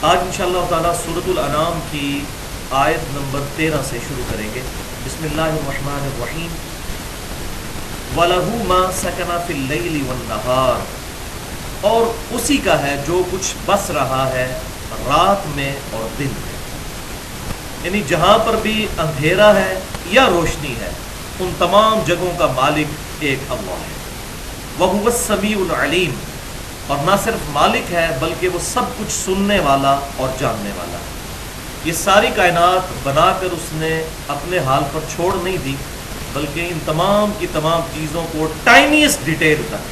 آج انشاءاللہ تعالی سورۃ الانعام کی آیت نمبر 13 سے شروع کریں گے۔ بسم اللہ الرحمن الرحیم۔ وَلَهُ مَا سَكَنَ فِي اللَّيْلِ وَالنَّهَارِ، اور اسی کا ہے جو کچھ بس رہا ہے رات میں اور دن میں، یعنی جہاں پر بھی اندھیرا ہے یا روشنی ہے ان تمام جگہوں کا مالک ایک اللہ ہے۔ وَهُوَ السَّمِيعُ الْعَلِيمُ، اور نہ صرف مالک ہے بلکہ وہ سب کچھ سننے والا اور جاننے والا ہے۔ یہ ساری کائنات بنا کر اس نے اپنے حال پر چھوڑ نہیں دی، بلکہ ان تمام کی تمام چیزوں کو ٹائنیسٹ ڈیٹیل تک،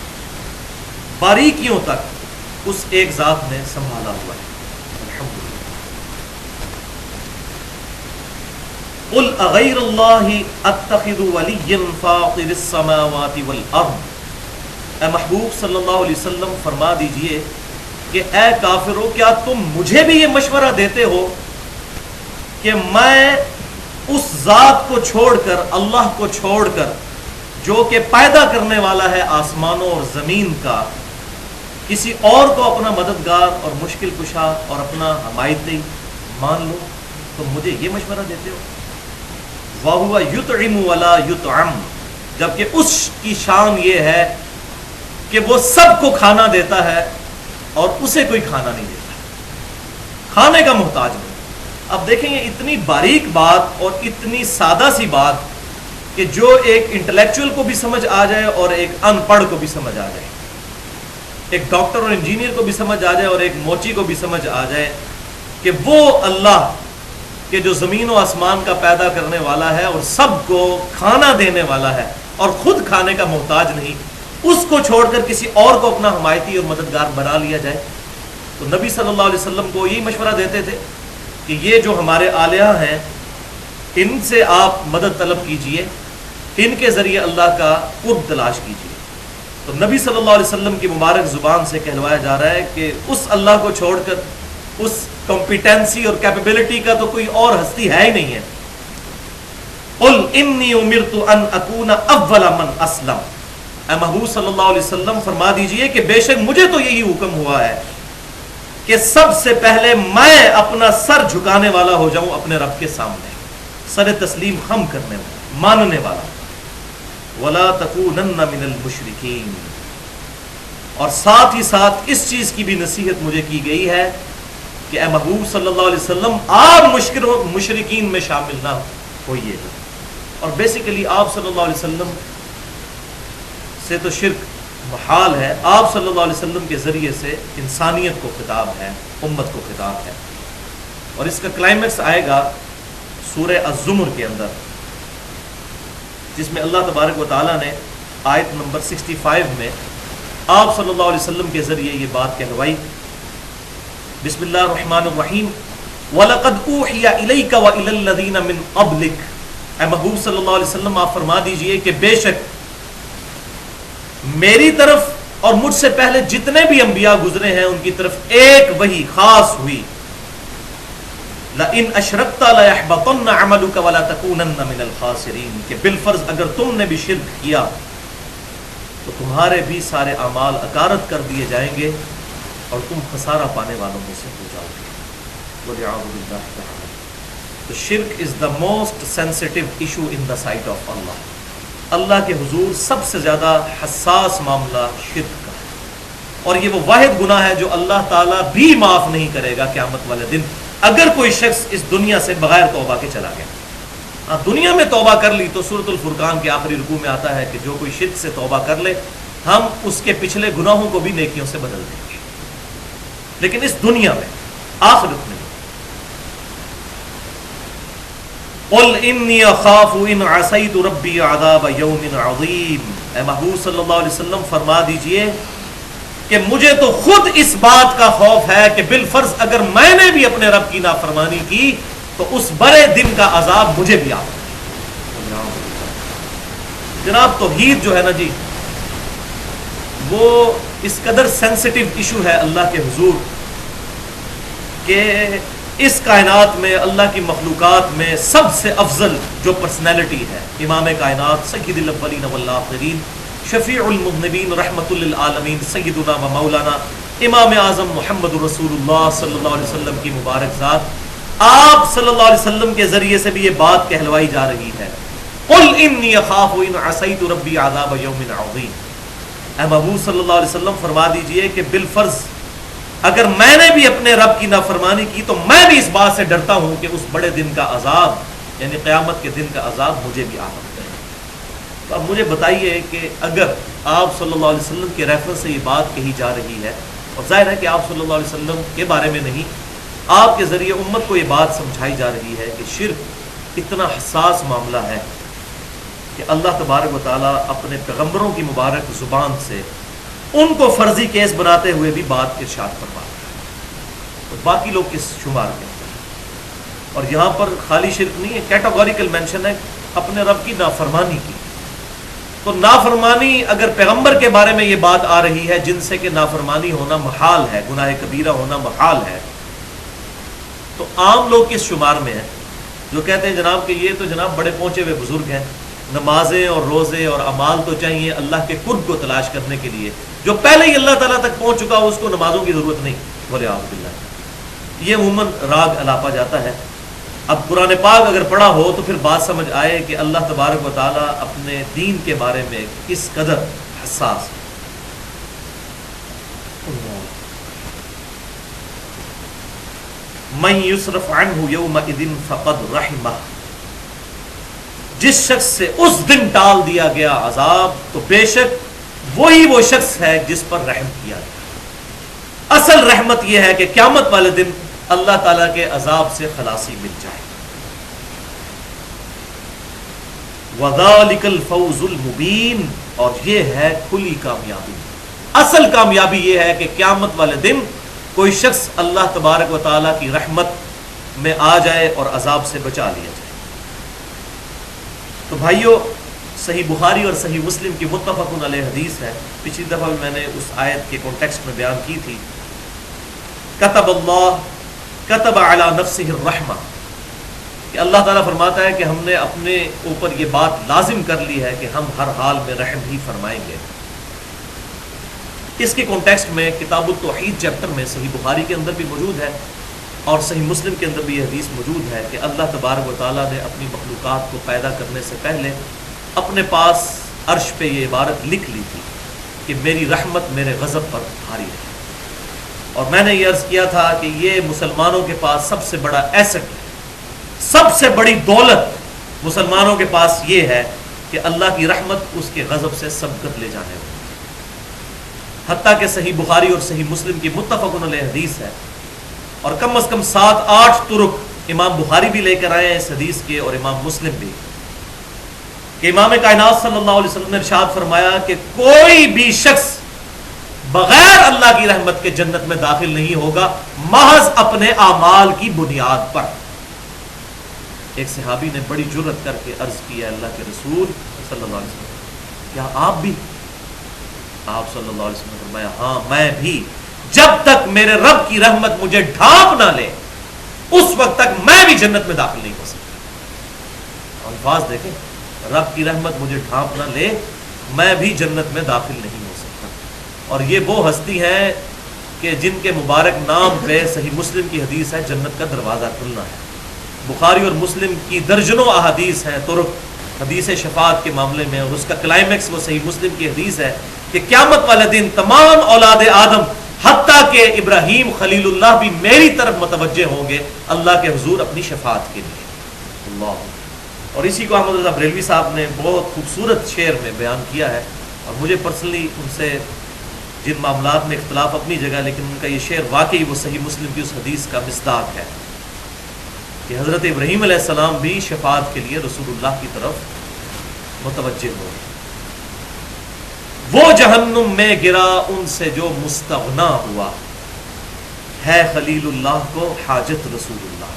باریکیوں تک اس ایک ذات نے سنبھالا ہوا ہے۔ الحمدللہ۔ قل اغیر اللہ اتخذ ولیا فاطر السماوات والارض، اے محبوب صلی اللہ علیہ وسلم فرما دیجئے کہ اے کافرو، کیا تم مجھے بھی یہ مشورہ دیتے ہو کہ میں اس ذات کو چھوڑ کر، اللہ کو چھوڑ کر، جو کہ پیدا کرنے والا ہے آسمانوں اور زمین کا، کسی اور کو اپنا مددگار اور مشکل کشا اور اپنا حمایتی مان لو؟ تم مجھے یہ مشورہ دیتے ہو؟ وَهُوَ يُطْعِمُ وَلَا يُطْعَمُ، جبکہ اس کی شان یہ ہے کہ وہ سب کو کھانا دیتا ہے اور اسے کوئی کھانا نہیں دیتا، کھانے کا محتاج نہیں۔ اب دیکھیں یہ اتنی باریک بات اور اتنی سادہ سی بات کہ جو ایک انٹلیکچوئل کو بھی سمجھ آ جائے اور ایک ان پڑھ کو بھی سمجھ آ جائے، ایک ڈاکٹر اور انجینئر کو بھی سمجھ آ جائے اور ایک موچی کو بھی سمجھ آ جائے کہ وہ اللہ کہ جو زمین و آسمان کا پیدا کرنے والا ہے اور سب کو کھانا دینے والا ہے اور خود کھانے کا محتاج نہیں، اس کو چھوڑ کر کسی اور کو اپنا حمایتی اور مددگار بنا لیا جائے۔ تو نبی صلی اللہ علیہ وسلم کو یہی مشورہ دیتے تھے کہ یہ جو ہمارے آلیہ ہیں ان سے آپ مدد طلب کیجئے، ان کے ذریعے اللہ کا قرب تلاش کیجئے۔ تو نبی صلی اللہ علیہ وسلم کی مبارک زبان سے کہلوایا جا رہا ہے کہ اس اللہ کو چھوڑ کر اس کمپیٹنسی اور کیپیبلٹی کا تو کوئی اور ہستی ہے ہی نہیں ہے۔ قل انی امرت ان اکون اول من اسلم، اے محبوب صلی اللہ علیہ وسلم فرما دیجئے کہ بے شک مجھے تو یہی حکم ہوا ہے کہ سب سے پہلے میں اپنا سر جھکانے والا ہو جاؤں اپنے رب کے سامنے، سر تسلیم خم کرنے والا، ماننے والا۔ وَلَا تَكُونَنَّ مِنَ الْمُشْرِكِينَ، اور ساتھ ہی ساتھ اس چیز کی بھی نصیحت مجھے کی گئی ہے کہ اے محبوب صلی اللہ علیہ وسلم آپ مشرکین میں شامل نہ ہوئیے۔ اور بیسیکلی آپ صلی اللہ علیہ وسلم سے تو شرک محال ہے، آپ صلی اللہ علیہ وسلم کے ذریعے سے انسانیت کو خطاب ہے، امت کو خطاب ہے۔ اور اس کا کلائمیکس آئے گا سورہ الزمر کے اندر، جس میں اللہ تبارک و تعالیٰ نے آیت نمبر 65 میں آپ صلی اللہ علیہ وسلم کے ذریعے یہ بات کہلوائی۔ بسم اللہ الرحمن الرحیم۔ وَلَقَدْ أُوحِيَ إِلَيْكَ وَإِلَى الَّذِينَ مِنْ قَبْلِكَ، اے محبوب صلی اللہ علیہ وسلم آپ فرما دیجئے کہ بے شک میری طرف اور مجھ سے پہلے جتنے بھی انبیاء گزرے ہیں ان کی طرف ایک وحی خاص ہوئی، لَإِنْ أَشْرَكْتَ لَيَحْبَطَنَّ عَمَلُكَ وَلَا تَكُونَنَّ مِنَ الْخَاسِرِينَ، کہ بالفرض اگر تم نے بھی شرک کیا تو تمہارے بھی سارے اعمال اکارت کر دیے جائیں گے اور تم خسارہ پانے والوں میں سے ہو جاؤ گے۔ وَلِعَوْذُ بِاللَّهِ تَعَالَى۔ تو شرک is the most sensitive issue in the sight of Allah. Allah کے حضور سب سے زیادہ حساس معاملہ شرک کا ہے، اور یہ وہ واحد گناہ ہے جو اللہ تعالیٰ بھی معاف نہیں کرے گا قیامت والے دن اگر کوئی شخص اس دنیا سے بغیر توبہ کے چلا گیا۔ ہاں دنیا میں توبہ کر لی تو سورۃ الفرقان کے آخری رکوع میں آتا ہے کہ جو کوئی شرک سے توبہ کر لے ہم اس کے پچھلے گناہوں کو بھی نیکیوں سے بدل دیں گے، لیکن اس دنیا میں آخرت میں قل انی اخاف ان عصیت ربی عذاب یوم عظیم، اے محبوب صلی اللہ علیہ وسلم فرما دیجئے کہ مجھے تو خود اس بات کا خوف ہے کہ بالفرض اگر میں نے بھی اپنے رب کی نافرمانی کی تو اس بڑے دن کا عذاب مجھے بھی آتا۔ جناب توحید جو ہے نا جی، وہ اس قدر سینسٹیو ایشو ہے اللہ کے حضور کہ اس کائنات میں اللہ کی مخلوقات میں سب سے افضل جو پرسنالٹی ہے امام کائنات سید الاولین والآخرین شفیع المذنبین رحمت للعالمین سیدنا و مولانا امام اعظم محمد رسول اللہ صلی اللہ علیہ وسلم کی مبارک ذات، آپ صلی اللہ علیہ وسلم کے ذریعے سے بھی یہ بات کہلوائی جا رہی ہے، قل انی اخاف ان عصیت ربی عذاب یوم عظیم۔ اے محبوب صلی اللہ علیہ وسلم فرما دیجئے کہ بالفرض اگر میں نے بھی اپنے رب کی نافرمانی کی تو میں بھی اس بات سے ڈرتا ہوں کہ اس بڑے دن کا عذاب یعنی قیامت کے دن کا عذاب مجھے بھی آ سکتا ہے۔ تو اب مجھے بتائیے کہ اگر آپ صلی اللہ علیہ وسلم کے ریفرنس سے یہ بات کہی جا رہی ہے، اور ظاہر ہے کہ آپ صلی اللہ علیہ وسلم کے بارے میں نہیں، آپ کے ذریعے امت کو یہ بات سمجھائی جا رہی ہے کہ شرک اتنا حساس معاملہ ہے کہ اللہ تبارک و تعالیٰ اپنے پیغمبروں کی مبارک زبان سے ان کو فرضی کیس بناتے ہوئے بھی بات ارشاد فرما تو باقی لوگ کس شمار میں؟ اور یہاں پر خالی شرک نہیں ہے، کیٹاگوریکل مینشن ہے اپنے رب کی نافرمانی کی۔ تو نافرمانی اگر پیغمبر کے بارے میں یہ بات آ رہی ہے جن سے کہ نافرمانی ہونا محال ہے، گناہ کبیرہ ہونا محال ہے، تو عام لوگ کس شمار میں ہیں جو کہتے ہیں جناب کہ یہ تو جناب بڑے پہنچے ہوئے بزرگ ہیں، نمازیں اور روزے اور اعمال تو چاہیے اللہ کے قرب کو تلاش کرنے کے لیے، جو پہلے ہی اللہ تعالیٰ تک پہنچ چکا ہو اس کو نمازوں کی ضرورت نہیں، بولے اعوذ باللہ۔ یہ عموماً راگ الاپا جاتا ہے۔ اب قرآن پاک اگر پڑھا ہو تو پھر بات سمجھ آئے کہ اللہ تبارک و تعالیٰ اپنے دین کے بارے میں کس قدر حساس ہے۔ من یصرف عنہ یومئذ فقد رحمہ، جس شخص سے اس دن ٹال دیا گیا عذاب تو بے شک وہی وہ شخص ہے جس پر رحم کیا گیا۔ اصل رحمت یہ ہے کہ قیامت والے دن اللہ تعالیٰ کے عذاب سے خلاصی مل جائے۔ وَذَلِكَ الْفَوْزُ الْمُبِينُ، اور یہ ہے کھلی کامیابی۔ اصل کامیابی یہ ہے کہ قیامت والے دن کوئی شخص اللہ تبارک و تعالیٰ کی رحمت میں آ جائے اور عذاب سے بچا لیا جائے۔ تو بھائیو، صحیح بخاری اور صحیح مسلم کی متفق علیہ حدیث ہے، پچھلی دفعہ بھی میں نے اس آیت کے کانٹیکسٹ میں بیان کی تھی، کتب اللہ کتب علی نفسہ الرحمہ، کہ اللہ تعالیٰ فرماتا ہے کہ ہم نے اپنے اوپر یہ بات لازم کر لی ہے کہ ہم ہر حال میں رحم ہی فرمائیں گے۔ اس کے کانٹیکسٹ میں کتاب التوحید چیپٹر میں صحیح بخاری کے اندر بھی موجود ہے اور صحیح مسلم کے اندر بھی یہ حدیث موجود ہے کہ اللہ تبارک و تعالیٰ نے اپنی مخلوقات کو پیدا کرنے سے پہلے اپنے پاس عرش پہ یہ عبارت لکھ لی تھی کہ میری رحمت میرے غضب پر بھاری ہے۔ اور میں نے یہ عرض کیا تھا کہ یہ مسلمانوں کے پاس سب سے بڑا ایسٹ ہے، سب سے بڑی دولت مسلمانوں کے پاس یہ ہے کہ اللہ کی رحمت اس کے غضب سے سبقت لے جانے والی۔ حتیٰ کہ صحیح بخاری اور صحیح مسلم کی متفق علیہ حدیث ہے، اور کم از کم 7-8 طرق امام بخاری بھی لے کر آئے ہیں اس حدیث کے اور امام مسلم بھی، کہ امام کائنات صلی اللہ علیہ وسلم نے ارشاد فرمایا کہ کوئی بھی شخص بغیر اللہ کی رحمت کے جنت میں داخل نہیں ہوگا محض اپنے اعمال کی بنیاد پر۔ ایک صحابی نے بڑی جرأت کر کے عرض کیا، اللہ کے رسول صلی اللہ علیہ وسلم کیا آپ بھی؟ آپ صلی اللہ علیہ وسلم نے فرمایا ہاں میں بھی، جب تک میرے رب کی رحمت مجھے ڈھانپ نہ لے اس وقت تک میں بھی جنت میں داخل نہیں ہو سکتا۔ الفاظ دیکھیں، رب کی رحمت مجھے ڈھانپ نہ لے میں بھی جنت میں داخل نہیں ہو سکتا۔ اور یہ وہ ہستی ہے کہ جن کے مبارک نام پہ صحیح مسلم کی حدیث ہے جنت کا دروازہ کھلنا ہے۔ بخاری اور مسلم کی درجنوں احادیث ہیں طرق حدیث شفاعت کے معاملے میں، اور اس کا کلائمیکس وہ صحیح مسلم کی حدیث ہے کہ قیامت والے دن تمام اولاد آدم حتیٰ کہ ابراہیم خلیل اللہ بھی میری طرف متوجہ ہوں گے اللہ کے حضور اپنی شفاعت کے لیے۔ اللہ، اور اسی کو احمد رضا بریلوی صاحب نے بہت خوبصورت شعر میں بیان کیا ہے، اور مجھے پرسنلی ان سے جن معاملات میں اختلاف اپنی جگہ، لیکن ان کا یہ شعر واقعی وہ صحیح مسلم کی اس حدیث کا مصداق ہے کہ حضرت ابراہیم علیہ السلام بھی شفاعت کے لیے رسول اللہ کی طرف متوجہ ہو۔ وہ جہنم میں گرا ان سے جو مستغنا ہوا، ہے خلیل اللہ کو حاجت رسول اللہ۔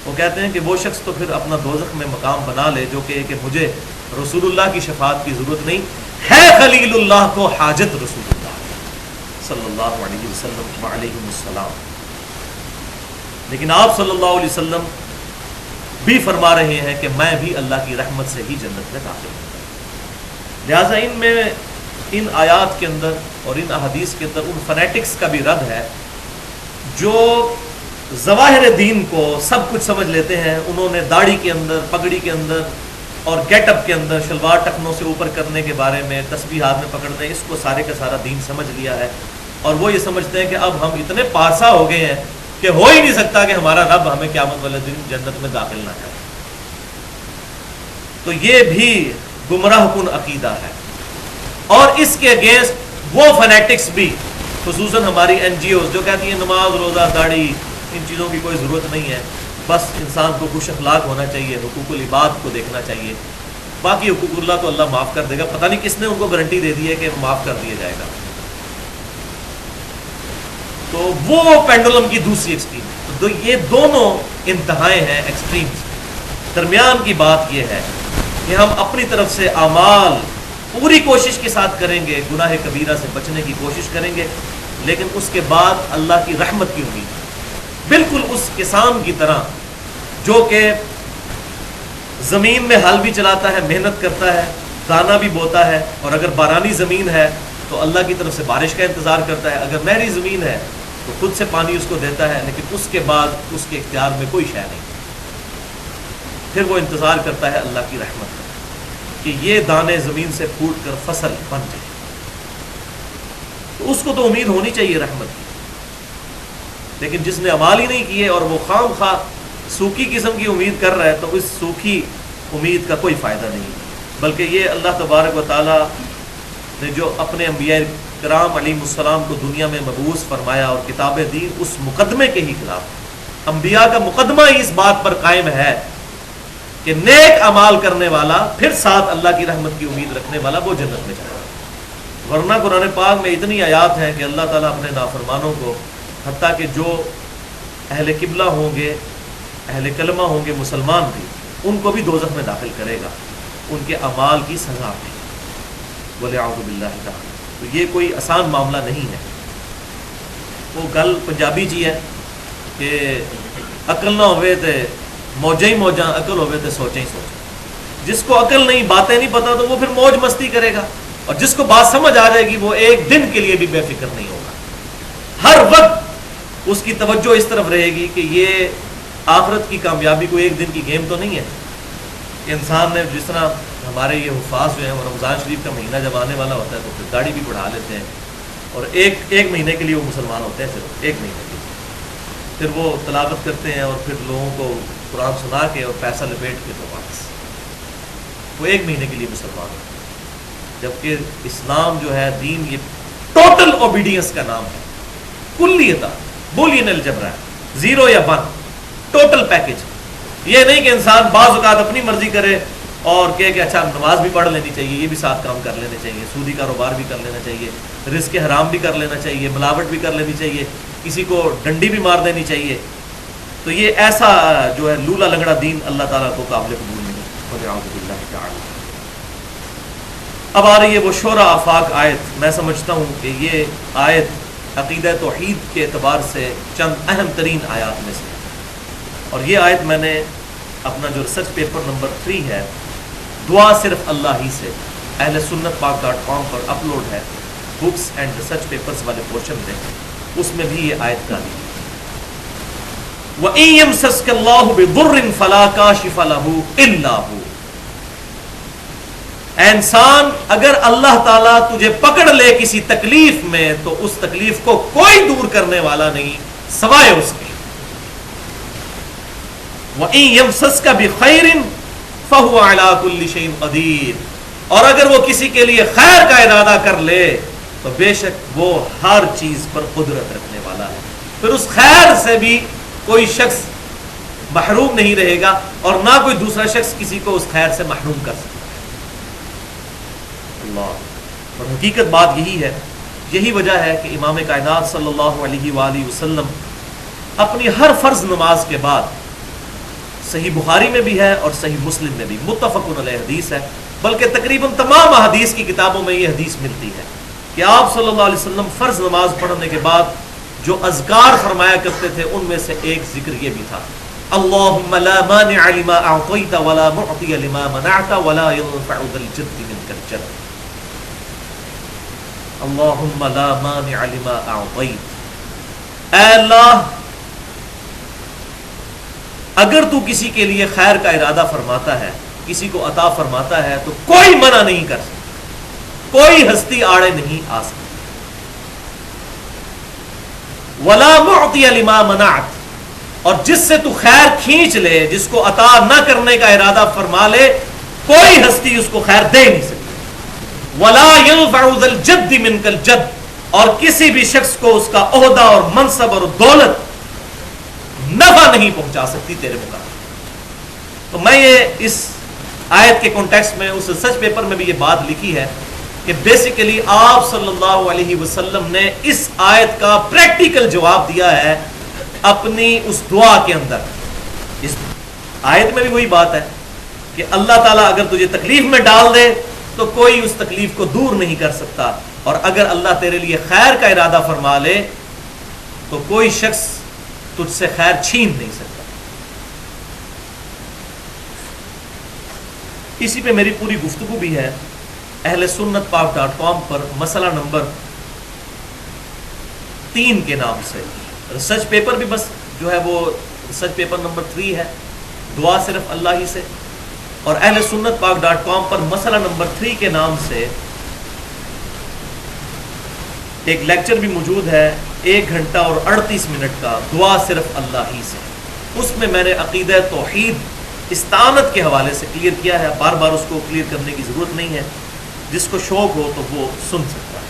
وہ کہتے ہیں کہ وہ شخص تو پھر اپنا دوزخ میں مقام بنا لے جو کہ مجھے رسول اللہ کی شفاعت کی ضرورت نہیں، ہے خلیل اللہ کو حاجت رسول اللہ صلی اللہ علیہ وسلم علیہ السلام۔ لیکن آپ صلی اللہ علیہ وسلم بھی فرما رہے ہیں کہ میں بھی اللہ کی رحمت سے ہی جنت میں داخل ہوں۔ لہٰذا ان میں ان آیات کے اندر اور ان احادیث کے اندر ان فنیٹکس کا بھی رد ہے جو ظواہر دین کو سب کچھ سمجھ لیتے ہیں. انہوں نے داڑھی کے اندر، پگڑی کے اندر اور گیٹ اپ کے اندر، شلوار ٹخنوں سے اوپر کرنے کے بارے میں، تسبیح ہاتھ میں پکڑنے، اس کو سارے کا سارا دین سمجھ لیا ہے. اور وہ یہ سمجھتے ہیں کہ اب ہم اتنے پارسا ہو گئے ہیں کہ ہو ہی نہیں سکتا کہ ہمارا رب ہمیں قیامت والے دن جنت میں داخل نہ کرے. تو یہ بھی گمراہ کن عقیدہ ہے. اور اس کے اگینسٹ وہ فنیٹکس بھی، خصوصاً ہماری این جی اوز جو کہتی ہیں نماز، روزہ، داڑھی، ان چیزوں کی کوئی ضرورت نہیں ہے، بس انسان کو خوش اخلاق ہونا چاہیے، حقوق العباد کو دیکھنا چاہیے، باقی حقوق اللہ تو اللہ معاف کر دے گا. پتہ نہیں کس نے ان کو گارنٹی دے دی ہے کہ معاف کر دیا جائے گا. تو وہ پینڈولم کی دوسری ایکسٹریم. تو یہ دونوں انتہائیں ہیں، ایکسٹریمز. درمیان کی بات یہ ہے کہ ہم اپنی طرف سے اعمال پوری کوشش کے ساتھ کریں گے، گناہ کبیرہ سے بچنے کی کوشش کریں گے، لیکن اس کے بعد اللہ کی رحمت کی امید. بالکل اس کسان کی طرح جو کہ زمین میں ہل بھی چلاتا ہے، محنت کرتا ہے، دانہ بھی بوتا ہے، اور اگر بارانی زمین ہے تو اللہ کی طرف سے بارش کا انتظار کرتا ہے، اگر نہری زمین ہے تو خود سے پانی اس کو دیتا ہے، لیکن اس کے بعد اس کے اختیار میں کوئی شے نہیں. پھر وہ انتظار کرتا ہے اللہ کی رحمت کا کہ یہ دانے زمین سے پھوٹ کر فصل بن جائے. تو اس کو تو امید ہونی چاہیے رحمت کی. لیکن جس نے اعمال ہی نہیں کیے اور وہ خام خواہ سوکھی قسم کی امید کر رہا ہے، تو اس سوکھی امید کا کوئی فائدہ نہیں. بلکہ یہ اللہ تبارک و تعالیٰ نے جو اپنے انبیاء کرام علیہ السلام کو دنیا میں مبعوث فرمایا اور کتابیں دی، اس مقدمے کے ہی خلاف. انبیاء کا مقدمہ ہی اس بات پر قائم ہے کہ نیک اعمال کرنے والا، پھر ساتھ اللہ کی رحمت کی امید رکھنے والا، وہ جنت میں جائے گا. ورنہ قرآن پاک میں اتنی آیات ہیں کہ اللہ تعالیٰ اپنے نافرمانوں کو، حتیٰ کہ جو اہل قبلہ ہوں گے، اہل کلمہ ہوں گے، مسلمان بھی، ان کو بھی دوزخ میں داخل کرے گا ان کے اعمال کی سزا میں. وَلِعَوْذُ بِاللَّهِ تَعَالَى. تو یہ کوئی آسان معاملہ نہیں ہے. وہ گل پنجابی جی ہے کہ عقل نہ ہوئے تے موجیں ہی موجاں، عقل ہوئے تے سوچیں ہی سوچیں. جس کو عقل نہیں، باتیں نہیں پتہ، تو وہ پھر موج مستی کرے گا، اور جس کو بات سمجھ آ جائے گی وہ ایک دن کے لیے بھی بے فکر نہیں ہوگا. ہر وقت اس کی توجہ اس طرف رہے گی کہ یہ آخرت کی کامیابی کوئی ایک دن کی گیم تو نہیں ہے. انسان نے جس طرح ہمارے یہ حفاظ جو ہیں، وہ رمضان شریف کا مہینہ جب آنے والا ہوتا ہے تو پھر داڑھی بھی بڑھا لیتے ہیں، اور ایک مہینے کے لیے وہ مسلمان ہوتے ہیں، صرف ایک مہینے کے لیے. پھر وہ تلاوت کرتے ہیں اور پھر لوگوں کو قرآن سنا کے اور پیسہ لپیٹ کے تو واپس. وہ ایک مہینے کے لیے مسلمان ہوتے ہیں. جبکہ اسلام جو ہے دین، یہ ٹوٹل اوبیڈینس کا نام ہے. کلیتا بولین الجبر ہے، 0 یا 1، ٹوٹل پیکج. یہ نہیں کہ انسان بعض اوقات اپنی مرضی کرے اور کہے کہ اچھا نماز بھی پڑھ لینی چاہیے، یہ بھی ساتھ کام کر لینے چاہیے، سودی کاروبار بھی کر لینا چاہیے، رزق حرام بھی کر لینا چاہیے، ملاوٹ بھی کر لینی چاہیے، کسی کو ڈنڈی بھی مار دینی چاہیے. تو یہ ایسا جو ہے لولا لنگڑا دین اللہ تعالیٰ کو قابل قبول نہیں. اب آ رہی ہے وہ شورى آفاق آیت. میں سمجھتا ہوں کہ یہ آیت عقیدہ توحید کے اعتبار سے چند اہم ترین آیات میں سے، اور یہ آیت میں نے اپنا جو ریسرچ پیپر نمبر 3 ہے، دعا صرف اللہ ہی سے، اہل سنت پاک.com پر اپلوڈ ہے، بکس اینڈ ریسرچ پیپرز والے پورشن میں، اس میں بھی یہ آیت ڈالی. وَإِن يَمْسَسْكَ اللَّهُ بِضُرٍّ فَلَا كَاشِفَ لَهُ إِلَّا هُوَ. اے انسان، اگر اللہ تعالیٰ تجھے پکڑ لے کسی تکلیف میں تو اس تکلیف کو کوئی دور کرنے والا نہیں سوائے اس کے. وَإِن يَمْسَسْكَ بِخَيْرٍ فَهُوَ عَلَى كُلِّ شَيْءٍ قَدِيرٌ. اور اگر وہ کسی کے لیے خیر کا ارادہ کر لے تو بے شک وہ ہر چیز پر قدرت رکھنے والا ہے. پھر اس خیر سے بھی کوئی شخص محروم نہیں رہے گا، اور نہ کوئی دوسرا شخص کسی کو اس خیر سے محروم کر سکتا ہے. اللہ. اور حقیقت بات یہی ہے، یہی وجہ ہے کہ امام کائنات صلی اللہ علیہ وآلہ وسلم اپنی ہر فرض نماز کے بعد، صحیح بخاری میں بھی ہے اور صحیح مسلم میں بھی متفق علیہ حدیث ہے، بلکہ تقریباً تمام احادیث کی کتابوں میں یہ حدیث ملتی ہے کہ آپ صلی اللہ علیہ وسلم فرض نماز پڑھنے کے بعد جو اذکار فرمایا کرتے تھے، ان میں سے ایک ذکر یہ بھی تھا: اللہم لا مانع لما اعطیت ولا معطی لما منعت ولا ينفع ذا الجد منک الجد. اللہم لا مانع لما اعطیت، اے اللہ اگر تو کسی کے لیے خیر کا ارادہ فرماتا ہے، کسی کو عطا فرماتا ہے، تو کوئی منع نہیں کر سکتا، کوئی ہستی آڑے نہیں آ سکتی۔ ولا معطی لما منعت، اور جس سے تو خیر کھینچ لے، جس کو عطا نہ کرنے کا ارادہ فرما لے، کوئی ہستی اس کو خیر دے نہیں سکتی۔ ولا ينفع ذا الجد منك الجد، اور کسی بھی شخص کو اس کا عہدہ اور منصب اور دولت نفع نہیں پہنچا سکتی تیرے مقابلے۔ تو میں یہ اس آیت کے کانٹیکسٹ میں اس ریسرچ پیپر میں بھی یہ بات لکھی ہے کہ بیسیکلی آپ صلی اللہ علیہ وسلم نے اس آیت کا پریکٹیکل جواب دیا ہے اپنی اس دعا کے اندر۔ اس آیت میں بھی وہی بات ہے کہ اللہ تعالیٰ اگر تجھے تکلیف میں ڈال دے تو کوئی اس تکلیف کو دور نہیں کر سکتا، اور اگر اللہ تیرے لیے خیر کا ارادہ فرما لے تو کوئی شخص تجھ سے خیر چھین نہیں سکتا۔ اسی پہ میری پوری گفتگو بھی ہے اہل سنت پاک.com پر مسئلہ نمبر 3 کے نام سے۔ ریسرچ پیپر بھی بس جو ہے وہ ریسرچ پیپر نمبر 3 ہے، دعا صرف اللہ ہی سے، اور اہل سنت پاک.com پر مسئلہ نمبر 3 کے نام سے ایک لیکچر بھی موجود ہے 1 گھنٹہ اور 38 منٹ کا، دعا صرف اللہ ہی سے۔ اس میں میں نے عقیدہ توحید استعانت کے حوالے سے کلیئر کیا ہے، بار بار اس کو کلیئر کرنے کی ضرورت نہیں ہے، جس کو شوق ہو تو وہ سن سکتا ہے۔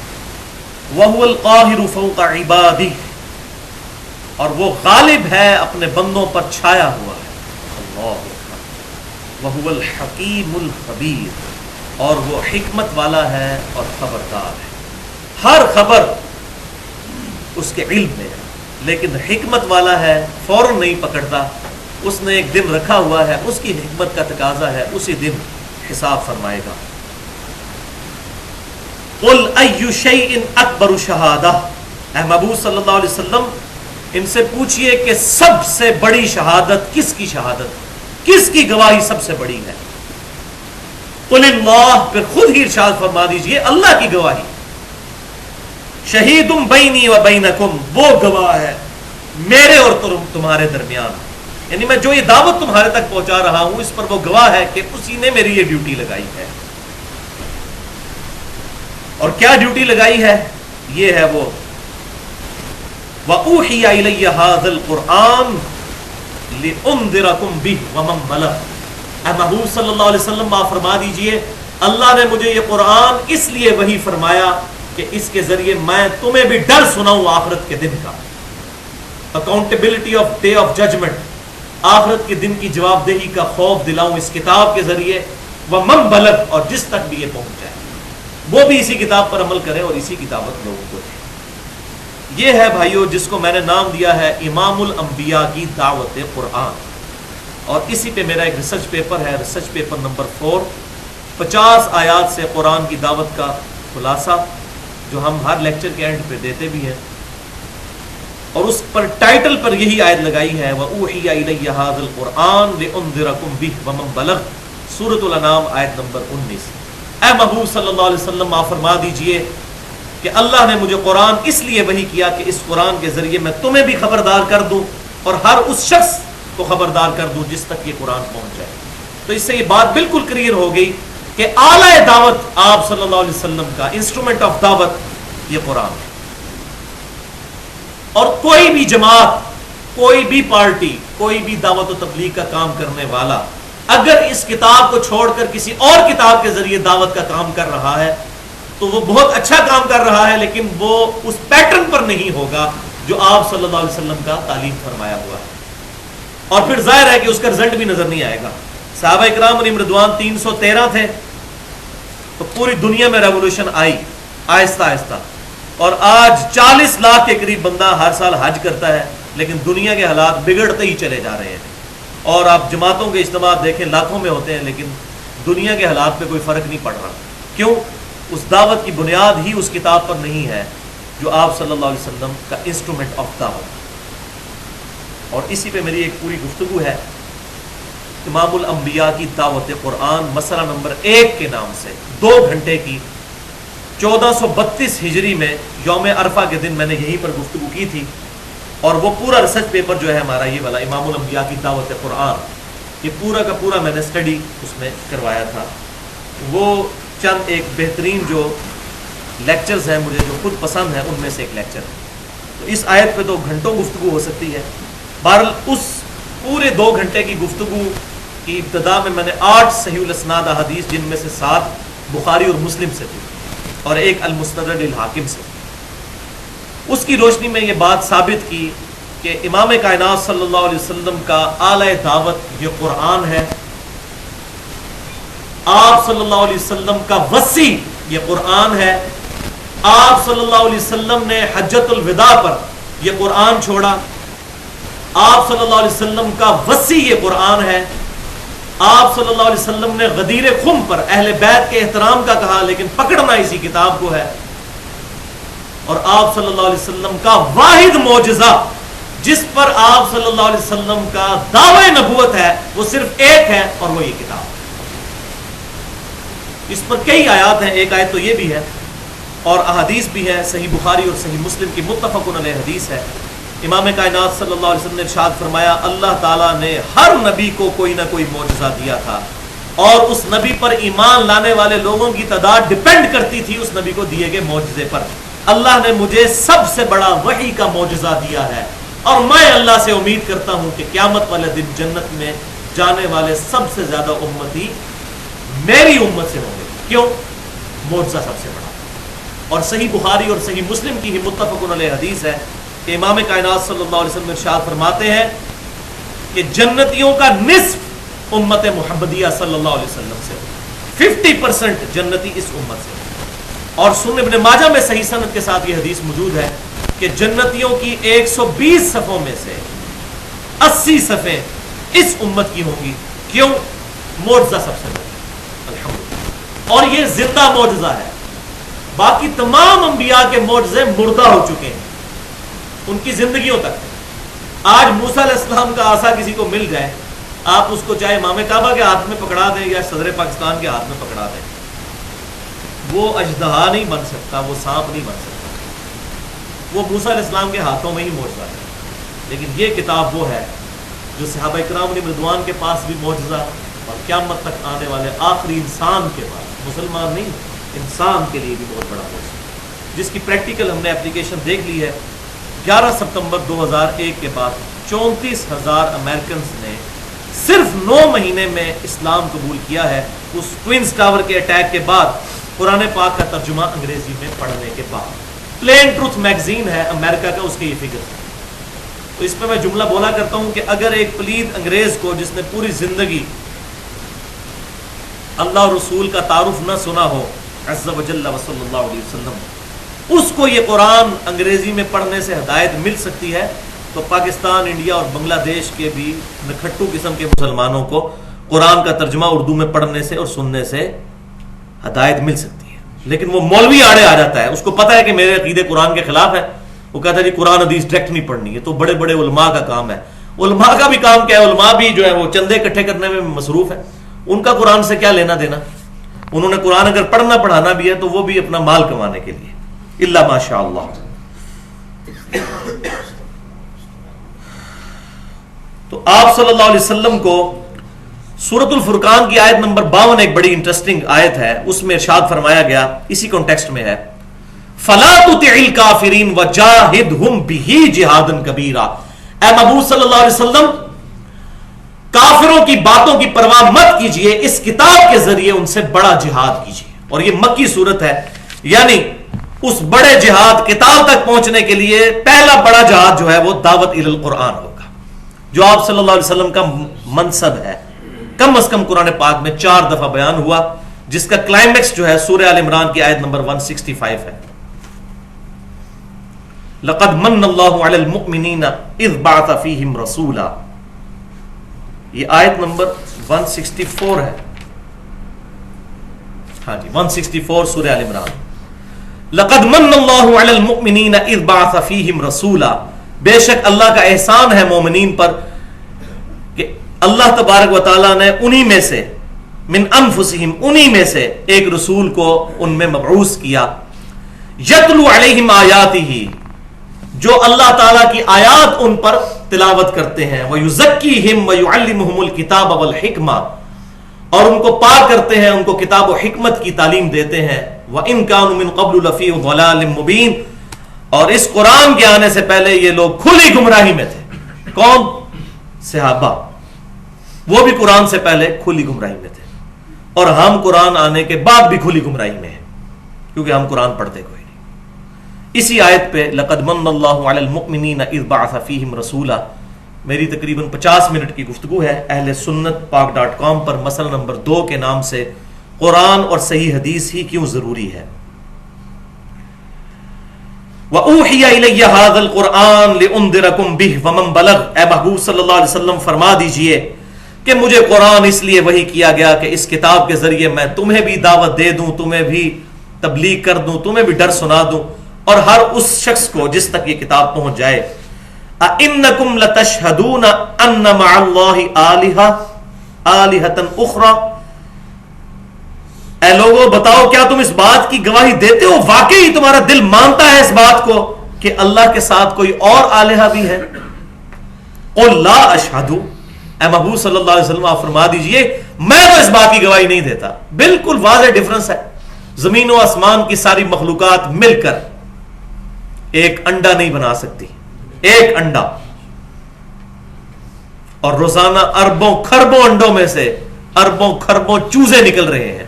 وَهُوَ الْقَاهِرُ فَوْقَ عِبَادِهِ، اور وہ غالب ہے اپنے بندوں پر چھایا ہوا ہے۔ اللہ اکبر۔ وَهُوَ الْحَكِيمُ الْخَبِيرُ، اور وہ حکمت والا ہے اور خبردار ہے۔ ہر خبر اس کے علم میں ہے، لیکن حکمت والا ہے، فوراً نہیں پکڑتا، اس نے ایک دن رکھا ہوا ہے، اس کی حکمت کا تقاضا ہے اسی دن حساب فرمائے گا۔ قُلْ أَيُّ شَيْءٍ أَكْبَرُ شَهَادَةً، اے محبوب صلی اللہ علیہ وسلم ان سے پوچھئے کہ سب سے بڑی شہادت کس کی شہادت، کس کی گواہی سب سے بڑی ہے؟ قُلِ اللَّهُ، پھر خود ہی ارشاد فرما دیجئے اللہ کی گواہی۔ شہیدٌ بینی و بینکم، وہ گواہ ہے میرے اور تمہارے درمیان، یعنی میں جو یہ دعوت تمہارے تک پہنچا رہا ہوں اس پر وہ گواہ ہے کہ اسی نے میری یہ ڈیوٹی لگائی ہے۔ اور کیا ڈیوٹی لگائی ہے؟ یہ ہے وہ وَأُوحِيَ إِلَيَّ هَذَا الْقُرْآنُ لِأُنذِرَكُمْ بِهِ وَمَن بَلَغَ، اے محبوب صلی اللہ علیہ وسلم آپ فرما دیجئے اللہ نے مجھے یہ قرآن اس لیے وحی فرمایا کہ اس کے ذریعے میں تمہیں بھی ڈر سناؤں آخرت کے دن کا، accountability of day of judgement, آخرت کے دن کی جواب دہی کا خوف دلاؤں اس کتاب کے ذریعے، وَمَن بَلَغَ، اور جس تک بھی یہ پہنچ جائے وہ بھی اسی کتاب پر عمل کرے اور اسی کی دعوت لوگوں کو دے۔ یہ ہے بھائیو جس کو میں نے نام دیا ہے امام الانبیاء کی دعوت قرآن، اور اسی پہ میرا ایک ریسرچ پیپر ہے، ریسرچ پیپر نمبر 4، 50 آیات سے قرآن کی دعوت کا خلاصہ، جو ہم ہر لیکچر کے اینڈ پہ دیتے بھی ہیں، اور اس پر ٹائٹل پر یہی آیت لگائی ہے وَأُوحِيَ إِلَيَّ هَذَا الْقُرْآنُ لِأُنذِرَكُمْ بِهِ وَمَن بَلَغَ، سورۃ الانعام آیت نمبر 19۔ اے محبوب صلی اللہ علیہ وسلم آپ فرما دیجئے کہ اللہ نے مجھے قرآن اس لیے وحی کیا کہ اس قرآن کے ذریعے میں تمہیں بھی خبردار کر دوں اور ہر اس شخص کو خبردار کر دوں جس تک یہ قرآن پہنچ جائے۔ تو اس سے یہ بات بالکل کلیئر ہو گئی کہ اعلی دعوت آپ صلی اللہ علیہ وسلم کا انسٹرومنٹ آف دعوت یہ قرآن ہے، اور کوئی بھی جماعت، کوئی بھی پارٹی، کوئی بھی دعوت و تبلیغ کا کام کرنے والا اگر اس کتاب کو چھوڑ کر کسی اور کتاب کے ذریعے دعوت کا کام کر رہا ہے تو وہ بہت اچھا کام کر رہا ہے، لیکن وہ اس پیٹرن پر نہیں ہوگا جو آپ صلی اللہ علیہ وسلم کا تعلیم فرمایا ہوا ہے، اور پھر ظاہر ہے کہ اس کا رزلٹ بھی نظر نہیں آئے گا۔ صحابہ اکرام علیہم رضوان 313 تھے تو پوری دنیا میں ریولوشن آئی آہستہ آہستہ، اور آج 40 لاکھ کے قریب بندہ ہر سال حج کرتا ہے، لیکن دنیا کے حالات بگڑتے ہی چلے جا رہے ہیں، اور آپ جماعتوں کے اجتماع دیکھیں لاکھوں میں ہوتے ہیں لیکن دنیا کے حالات پہ کوئی فرق نہیں پڑ رہا۔ کیوں؟ اس دعوت کی بنیاد ہی اس کتاب پر نہیں ہے جو آپ صلی اللہ علیہ وسلم کا انسٹرومنٹ آف دعوت۔ اور اسی پہ میری ایک پوری گفتگو ہے امام الانبیاء کی دعوت قرآن مسئلہ نمبر 1 کے نام سے، 2 گھنٹے کی 1432 ہجری میں یوم عرفہ کے دن میں نے یہیں پر گفتگو کی تھی، اور وہ پورا ریسرچ پیپر جو ہے ہمارا یہ والا امام الانبیاء کی دعوت قرآن، یہ پورا کا پورا میں نے اسٹڈی اس میں کروایا تھا۔ وہ چند ایک بہترین جو لیکچرز ہیں مجھے جو خود پسند ہیں ان میں سے ایک لیکچر ہے۔ تو اس آیت پہ تو گھنٹوں گفتگو ہو سکتی ہے۔ بہرحال اس پورے 2 گھنٹے کی گفتگو کی ابتدا میں نے 8 صحیح الاسناد احادیث، جن میں سے 7 بخاری اور مسلم سے تھی اور ایک المستدرک الحاکم سے، اس کی روشنی میں یہ بات ثابت کی کہ امام کائنات صلی اللہ علیہ وسلم کا اعلی دعوت یہ قرآن ہے، آپ صلی اللہ علیہ وسلم کا وصی یہ قرآن ہے، آپ صلی اللہ علیہ وسلم نے حجۃ الوداع پر یہ قرآن چھوڑا، آپ صلی اللہ علیہ وسلم کا وصی یہ قرآن ہے، آپ صلی اللہ علیہ وسلم نے غدیر خم پر اہل بیت کے احترام کا کہا لیکن پکڑنا اسی کتاب کو ہے، اور آپ صلی اللہ علیہ وسلم کا واحد معجزہ جس پر آپ صلی اللہ علیہ وسلم کا دعوی نبوت ہے وہ صرف ایک ہے، اور وہ یہ کتاب۔ اس پر کئی آیات ہیں، ایک آیت تو یہ بھی ہے اور احادیث بھی ہے، صحیح بخاری اور صحیح مسلم کی متفق علیہ حدیث ہے۔ امام کائنات صلی اللہ علیہ وسلم نے ارشاد فرمایا اللہ تعالیٰ نے ہر نبی کو کوئی نہ کوئی معجزہ دیا تھا، اور اس نبی پر ایمان لانے والے لوگوں کی تعداد ڈیپینڈ کرتی تھی اس نبی کو دیے گئے معجزے پر۔ اللہ نے مجھے سب سے بڑا وحی کا معجزہ دیا ہے، اور میں اللہ سے امید کرتا ہوں کہ قیامت والے دن جنت میں جانے والے سب سے زیادہ امتی میری امت سے ہوں گے۔ کیوں؟ معجزہ سب سے بڑا۔ اور صحیح بخاری اور صحیح مسلم کی ہی متفق علیہ حدیث ہے کہ امام کائنات صلی اللہ علیہ وسلم ارشاد فرماتے ہیں کہ جنتیوں کا نصف امت محمدیہ صلی اللہ علیہ وسلم سے، 50% جنتی اس امت سے۔ اور سنن ابن ماجہ میں صحیح سند کے ساتھ یہ حدیث موجود ہے کہ جنتیوں کی 120 صفوں میں سے 80 صفیں اس امت کی ہوں گی۔ کیوں؟ معجزہ سب سے بڑا، الحمدللہ۔ اور یہ زندہ معجزہ ہے، باقی تمام انبیاء کے معجزے مردہ ہو چکے ہیں ان کی زندگیوں تک۔ آج موسیٰ علیہ السلام کا عصا کسی کو مل جائے، آپ اس کو چاہے امام کعبہ کے ہاتھ میں پکڑا دیں یا صدر پاکستان کے ہاتھ میں پکڑا دیں، وہ اژدہا نہیں بن سکتا، وہ سانپ نہیں بن سکتا، وہ موسیٰ علیہ السلام کے ہاتھوں میں ہی معجزہ ہے۔ لیکن یہ کتاب وہ ہے جو صحابہ کرام علیہ رضوان کے پاس بھی معجزہ، اور قیامت تک آنے والے آخری انسان کے پاس، مسلمان نہیں انسان کے لیے بھی بہت بڑا معجزہ، جس کی پریکٹیکل ہم نے اپلیکیشن دیکھ لی ہے۔ 11 ستمبر 2001 کے بعد 34,000 امریکنز نے صرف 9 مہینے میں اسلام قبول کیا ہے، اس ٹوئنز ٹاور کے اٹیک کے بعد، قرآن پاک کا ترجمہ انگریزی میں پڑھنے کے بعد۔ پلین ٹروتھ میگزین ہے امریکہ کا، اس کے یہ فگر ہے۔ تو اس پہ میں جملہ بولا کرتا ہوں کہ اگر ایک پلید انگریز کو جس نے پوری زندگی اللہ اور رسول کا تعارف نہ سنا ہو عز و جل و صلی اللہ علیہ وسلم، اس کو یہ قرآن انگریزی میں پڑھنے سے ہدایت مل سکتی ہے، تو پاکستان، انڈیا اور بنگلہ دیش کے بھی نکھٹو قسم کے مسلمانوں کو قرآن کا ترجمہ اردو میں پڑھنے سے اور سننے سے ہدایت مل سکتی ہے۔ لیکن وہ مولوی آڑے آ جاتا ہے، اس کو پتہ ہے کہ میرے عقیدے قرآن کے خلاف ہے، وہ کہتا ہے جی قرآن حدیث ڈائریکٹ نہیں پڑھنی ہے، تو بڑے بڑے علماء کا کام ہے۔ علماء کا بھی کام کیا ہے؟ علماء بھی جو ہے وہ چندے اکٹھے کرنے میں مصروف ہے، ان کا قرآن سے کیا لینا دینا؟ انہوں نے قرآن اگر پڑھنا پڑھانا بھی ہے تو وہ بھی اپنا مال کمانے کے لیے، الا ماشاء اللہ۔ تو آپ صلی اللہ علیہ وسلم کو سورۃ الفرقان کی آیت نمبر 52 ایک بڑی انٹرسٹنگ آیت ہے، اس میں ارشاد فرمایا گیا، اسی کانٹیکسٹ میں ہے، فَلَا تُطِعِ الْكَافِرِينَ وَجَاهِدْهُمْ بِهِ جِهَادًا كَبِيرًا۔ اے محبوب صلی اللہ علیہ وسلم، کافروں کی باتوں کی پرواہ مت کیجئے، اس کتاب کے ذریعے ان سے بڑا جہاد کیجئے۔ اور یہ مکی صورت ہے، یعنی اس بڑے جہاد کتاب تک پہنچنے کے لیے پہلا بڑا جہاد جو ہے وہ دعوت الی القرآن ہوگا، جو آپ صلی اللہ علیہ وسلم کا منصب ہے، کم از کم قرآن پاک میں 4 دفعہ بیان ہوا، جس کا کلائمیکس جو ہے سورہ آل عمران کی آیت نمبر 165 ہے، لقد من اللہ علی المؤمنین اذ بعث فیہم رسولا۔ یہ آیت نمبر 164 ہے، ہاں جی 164 سورہ آل عمران۔ لقد من اللہ علی المؤمنین اذ بعث فیہم رسولا، بے شک اللہ کا احسان ہے مومنین پر کہ اللہ تبارک و تعالیٰ نے انہی میں سے، من انفسہم، انہی میں سے ایک رسول کو ان میں مبعوث کیا، یتلو علیہم آیاتہ، جو اللہ تعالیٰ کی آیات ان پر تلاوت کرتے ہیں، وَيُزَكِّيهِمْ وَيُعَلِّمُهُمُ الْكِتَابَ وَالْحِكْمَةَ، اور ان کو پاک کرتے ہیں، ان کو کتاب و حکمت کی تعلیم دیتے ہیں، وَإِن كَانُوا مِن قَبْلُ لَفِي ضَلَالٍ مُبِينٍ، اور اس قرآن کے آنے سے پہلے یہ لوگ کھلی گمراہی میں تھے۔ کون؟ صحابہ، وہ بھی قرآن سے پہلے کھلی گمراہی میں تھے، اور ہم قرآن آنے کے بعد بھی کھلی گمراہی میں ہیں، کیونکہ ہم قرآن پڑھتے کوئی نہیں۔ اسی آیت پہ لقد من اللہ علی المؤمنین اذ بعث فیہم رسولا، میری تقریباً 50 منٹ کی گفتگو ہے اہل سنت پاک.com پر، مسئلہ نمبر 2 کے نام سے قرآن اور صحیح حدیث ہی کیوں ضروری ہے۔ وَأُوحِيَ إِلَيَّ هَذَا الْقُرْآنُ لِأُنذِرَكُمْ بِهِ وَمَنْ بَلَغَ، اے محبوب صلی اللہ علیہ وسلم فرما دیجئے کہ مجھے قرآن اس لیے وحی کیا گیا کہ اس کتاب کے ذریعے میں تمہیں بھی دعوت دے دوں، تمہیں بھی تبلیغ کر دوں، تمہیں بھی ڈر سنا دوں، اور ہر اس شخص کو جس تک یہ کتاب پہنچ جائے۔ أَإِنَّكُمْ لَتَشْهَدُونَ أَنَّ مَعَ اللَّهِ آلِهَةً أُخْرَى، اے لوگو بتاؤ کیا تم اس بات کی گواہی دیتے ہو، واقعی تمہارا دل مانتا ہے اس بات کو کہ اللہ کے ساتھ کوئی اور آلہہ بھی ہے؟ قُلْ لَا أَشْهَدُ، اے محبوب صلی اللہ علیہ وسلم آپ فرما دیجئے میں تو اس بات کی گواہی نہیں دیتا۔ بالکل واضح ڈفرنس ہے، زمین و آسمان کی ساری مخلوقات مل کر ایک انڈا نہیں بنا سکتی، ایک انڈا، اور روزانہ اربوں خربوں انڈوں میں سے اربوں خربوں چوزے نکل رہے ہیں،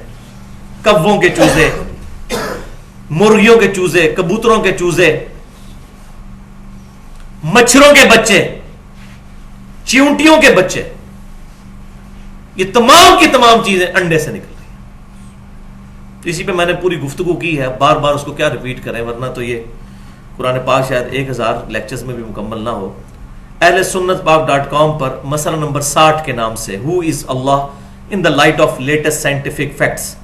کووں کے چوزے، مرغیوں کے چوزے، کبوتروں کے چوزے، مچھروں کے بچے، چیونٹیوں کے بچے، یہ تمام کی تمام چیزیں انڈے سے نکل رہی ہیں۔ اسی پہ میں نے پوری گفتگو کی ہے، بار بار اس کو کیا ریپیٹ کریں، ورنہ تو یہ قرآن پاک شاید 1000 لیکچرز میں بھی مکمل نہ ہو۔ اہل سنت پاک.com پر مسئلہ نمبر 60 کے نام سے who is Allah in the light of latest scientific facts,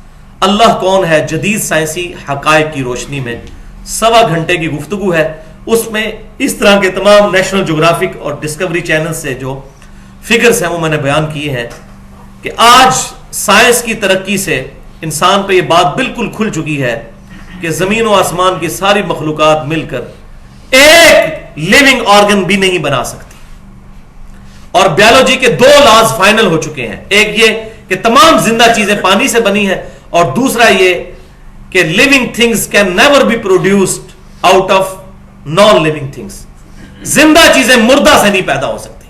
اللہ کون ہے جدید سائنسی حقائق کی روشنی میں، 1.25 گھنٹے کی گفتگو ہے۔ اس میں اس طرح کے تمام نیشنل جغرافک اور ڈسکوری چینل سے جو فگرز ہیں وہ میں نے بیان کیے ہیں کہ آج سائنس کی ترقی سے انسان پہ یہ بات بالکل کھل چکی ہے کہ زمین و آسمان کی ساری مخلوقات مل کر ایک لیونگ آرگن بھی نہیں بنا سکتی، اور بیولوجی کے 2 لاز فائنل ہو چکے ہیں، ایک یہ کہ تمام زندہ چیزیں پانی سے بنی ہیں، اور دوسرا یہ کہ living things can never be produced out of non living things, زندہ چیزیں مردہ سے نہیں پیدا ہو سکتی۔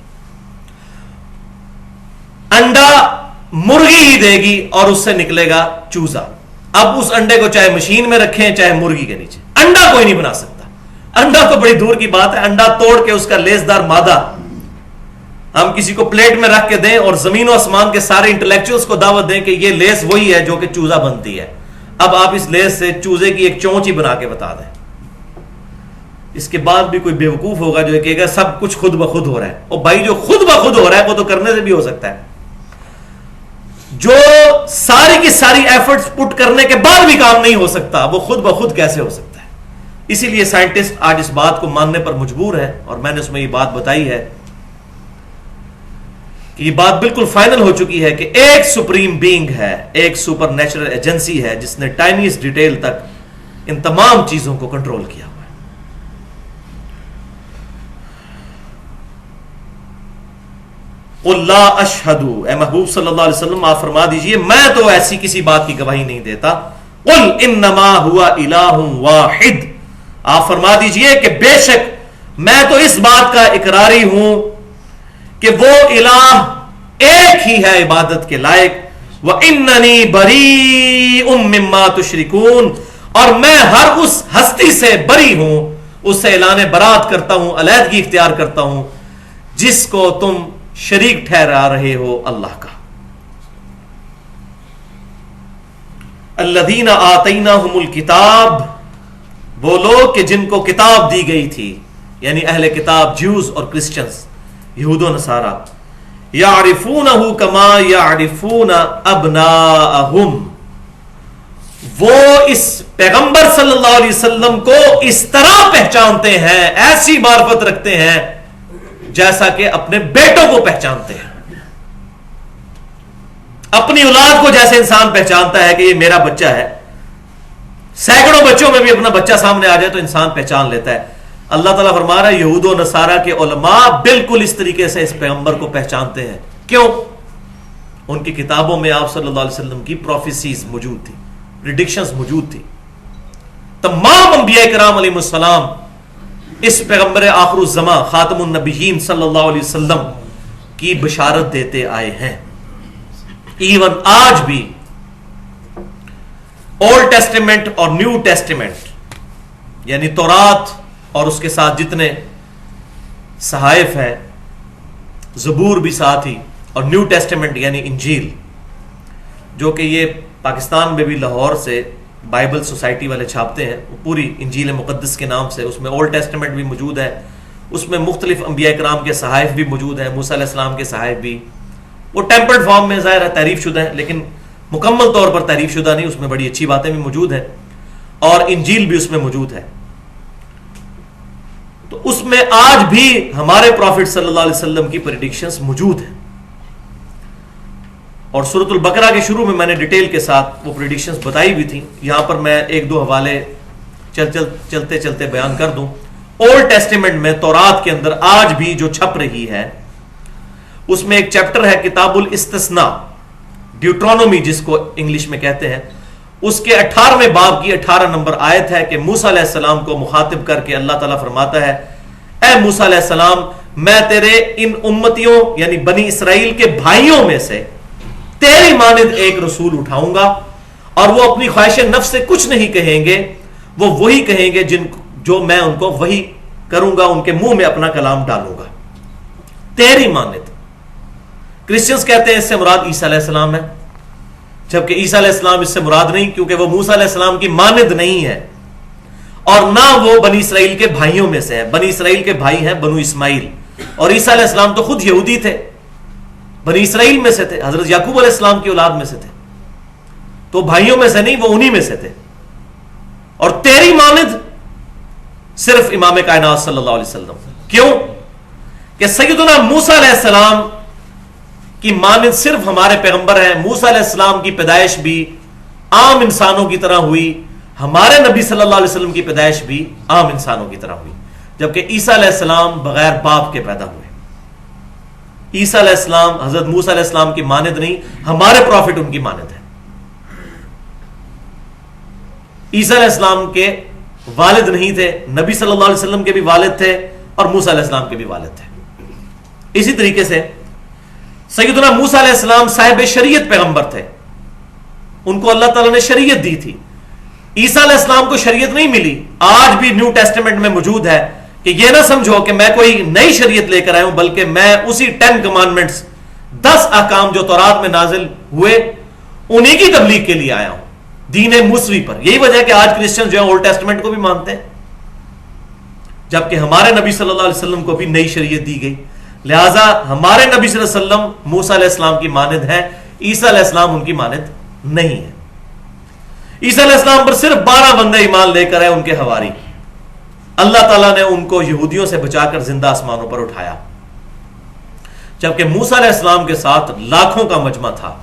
انڈا مرغی ہی دے گی اور اس سے نکلے گا چوزا، اب اس انڈے کو چاہے مشین میں رکھیں چاہے مرغی کے نیچے، انڈا کوئی نہیں بنا سکتا۔ انڈا تو بڑی دور کی بات ہے، انڈا توڑ کے اس کا لیسدار مادہ ہم کسی کو پلیٹ میں رکھ کے دیں اور زمین و آسمان کے سارے انٹلیکچوئلز کو دعوت دیں کہ یہ لیس وہی ہے جو کہ چوزا بنتی ہے، اب آپ اس لیس سے چوزے کی ایک چونچ ہی بنا کے بتا دیں، اس کے بعد بھی کوئی بیوقوف ہوگا جو کہے گا سب کچھ خود بخود ہو رہا ہے۔ اور بھائی جو خود بخود ہو رہا ہے وہ تو کرنے سے بھی ہو سکتا ہے، جو ساری کی ساری ایفرٹس پٹ کرنے کے بعد بھی کام نہیں ہو سکتا وہ خود بخود کیسے ہو سکتا ہے؟ اسی لیے سائنٹسٹ آج اس بات کو ماننے پر مجبور ہے، اور میں نے اس میں یہ بات بتائی ہے کہ یہ بات بالکل فائنل ہو چکی ہے کہ ایک سپریم بینگ ہے، ایک سپر نیچرل ایجنسی ہے جس نے ٹائنیسٹ ڈیٹیل تک ان تمام چیزوں کو کنٹرول کیا ہوا ہے۔ قُلْ لَا أَشْهَدُ، اے محبوب صلی اللہ علیہ وسلم آپ فرما دیجئے میں تو ایسی کسی بات کی گواہی نہیں دیتا۔ قُلْ إِنَّمَا هُوَ إِلَٰهٌ وَاحِدٌ، آپ فرما دیجئے کہ بے شک میں تو اس بات کا اقراری ہوں کہ وہ الہ ایک ہی ہے عبادت کے لائق، وَإِنَّنِي بَرِيءٌ مِّمَّا تُشْرِكُونَ، اور میں ہر اس ہستی سے بری ہوں، اس سے اعلان برات کرتا ہوں، علیحدگی اختیار کرتا ہوں جس کو تم شریک ٹھہرا رہے ہو اللہ کا۔ الذین آتیناہم الکتاب، وہ لوگ کہ جن کو کتاب دی گئی تھی، یعنی اہل کتاب جیوز اور کرسچنز، یہود و نصارہ، یعرفونہ کما یعرفون ابناءہم، وہ اس پیغمبر صلی اللہ علیہ وسلم کو اس طرح پہچانتے ہیں، ایسی معرفت رکھتے ہیں جیسا کہ اپنے بیٹوں کو پہچانتے ہیں، اپنی اولاد کو جیسے انسان پہچانتا ہے کہ یہ میرا بچہ ہے، سینکڑوں بچوں میں بھی اپنا بچہ سامنے آ جائے تو انسان پہچان لیتا ہے. اللہ تعالیٰ فرما رہا ہے یہود و نصارہ کے علماء بالکل اس طریقے سے اس پیغمبر کو پہچانتے ہیں. کیوں؟ ان کی کتابوں میں آپ صلی اللہ علیہ وسلم کی پروفیسیز موجود تھی, پریڈکشنز موجود تھی. تمام انبیاء کرام علیہ السلام اس پیغمبر آخر الزمان خاتم النبیین صلی اللہ علیہ وسلم کی بشارت دیتے آئے ہیں. ایون آج بھی اولڈ ٹیسٹیمنٹ اور نیو ٹیسٹیمنٹ یعنی تورات اور اس کے ساتھ جتنے صحائف ہیں, زبور بھی ساتھ ہی, اور نیو ٹیسٹیمنٹ یعنی انجیل, جو کہ یہ پاکستان میں بھی لاہور سے بائبل سوسائٹی والے چھاپتے ہیں, پوری انجیل مقدس کے نام سے. اس میں اولڈ ٹیسٹیمنٹ بھی موجود ہے, اس میں مختلف انبیاء کرام کے صحائف بھی موجود ہیں, موسیٰ علیہ السلام کے صحائف بھی. وہ ٹیمپرڈ فارم میں ظاہر ہے تعریف شدہ ہیں, لیکن مکمل طور پر تعریف شدہ نہیں. اس میں بڑی اچھی باتیں بھی موجود ہیں, اور انجیل بھی اس میں موجود ہے. تو اس میں آج بھی ہمارے پروفٹ صلی اللہ علیہ وسلم کی پریڈکشنز موجود ہیں. اور سورۃ البقرہ کے شروع میں نے ڈیٹیل کے ساتھ وہ پریڈکشنز بتائی بھی تھیں. یہاں پر میں ایک دو حوالے چلتے چلتے بیان کر دوں. اولڈ ٹیسٹیمنٹ میں تورات کے اندر آج بھی جو چھپ رہی ہے, اس میں ایک چیپٹر ہے کتاب الاستثناء, ڈیوٹرونومی جس کو انگلش میں کہتے ہیں. اس کے 18ویں باب کی 18 نمبر آیت ہے کہ موسیٰ علیہ السلام کو مخاطب کر کے اللہ تعالیٰ فرماتا ہے, اے موسیٰ علیہ السلام, میں تیرے ان امتیوں یعنی بنی اسرائیل کے بھائیوں میں سے تیری مانند ایک رسول اٹھاؤں گا, اور وہ اپنی خواہش نفس سے کچھ نہیں کہیں گے, وہ وہی کہیں گے جو میں ان کو وہی کروں گا, ان کے منہ میں اپنا کلام ڈالوں گا. تیری مانند. کرسچنز کہتے ہیں اس سے مراد عیسیٰ علیہ السلام ہے, جبکہ عیسیٰ علیہ السلام اس سے مراد نہیں, کیونکہ وہ موسیٰ علیہ السلام کی مانند نہیں ہے, اور نہ وہ بنی اسرائیل کے بھائیوں میں سے ہے. بنی اسرائیل کے بھائی ہیں بنو اسماعیل, اور عیسیٰ علیہ السلام تو خود یہودی تھے, بنی اسرائیل میں سے تھے, حضرت یعقوب علیہ السلام کی اولاد میں سے تھے. تو بھائیوں میں سے نہیں, وہ انہی میں سے تھے. اور تیری مانند صرف امام کائنات صلی اللہ علیہ وسلم. کیوں؟ کہ سیدنا موسیٰ علیہ السلام کی مانند صرف ہمارے پیغمبر ہیں. موسیٰ علیہ السلام کی پیدائش بھی عام انسانوں کی طرح ہوئی, ہمارے نبی صلی اللہ علیہ وسلم کی پیدائش بھی عام انسانوں کی طرح ہوئی, جبکہ عیسیٰ علیہ السلام بغیر باپ کے پیدا ہوئے. عیسیٰ علیہ السلام حضرت موسیٰ علیہ السلام کی مانند نہیں, ہمارے پروفٹ ان کی مانند ہے. عیسیٰ علیہ السلام کے والد نہیں تھے, نبی صلی اللہ علیہ وسلم کے بھی والد تھے, اور موسیٰ علیہ السلام کے بھی والد تھے. اسی طریقے سے سیدنا موسیٰ علیہ السلام صاحب شریعت پیغمبر تھے, ان کو اللہ تعالیٰ نے شریعت دی تھی. عیسیٰ علیہ السلام کو شریعت نہیں ملی. آج بھی نیو ٹیسٹیمنٹ میں موجود ہے کہ یہ نہ سمجھو کہ میں کوئی نئی شریعت لے کر آیا ہوں, بلکہ میں اسی 10 کمانڈمنٹس 10 احکام جو تورات میں نازل ہوئے انہی کی تبلیغ کے لیے آیا ہوں, دین موسوی پر. یہی وجہ ہے کہ آج کرسچن جو ہیں اولڈ ٹیسٹمنٹ کو بھی مانتے ہیں, جبکہ ہمارے نبی صلی اللہ علیہ وسلم کو بھی نئی شریعت دی گئی. لہٰذا ہمارے نبی صلی اللہ علیہ وسلم موسیٰ علیہ السلام کی مانند ہے, عیسیٰ علیہ السلام ان کی مانند نہیں ہے. عیسیٰ علیہ السلام پر صرف 12 بندے ایمان لے کر آئے, ان کے حواری. اللہ تعالیٰ نے ان کو یہودیوں سے بچا کر زندہ آسمانوں پر اٹھایا, جبکہ موسیٰ علیہ السلام کے ساتھ لاکھوں کا مجمع تھا.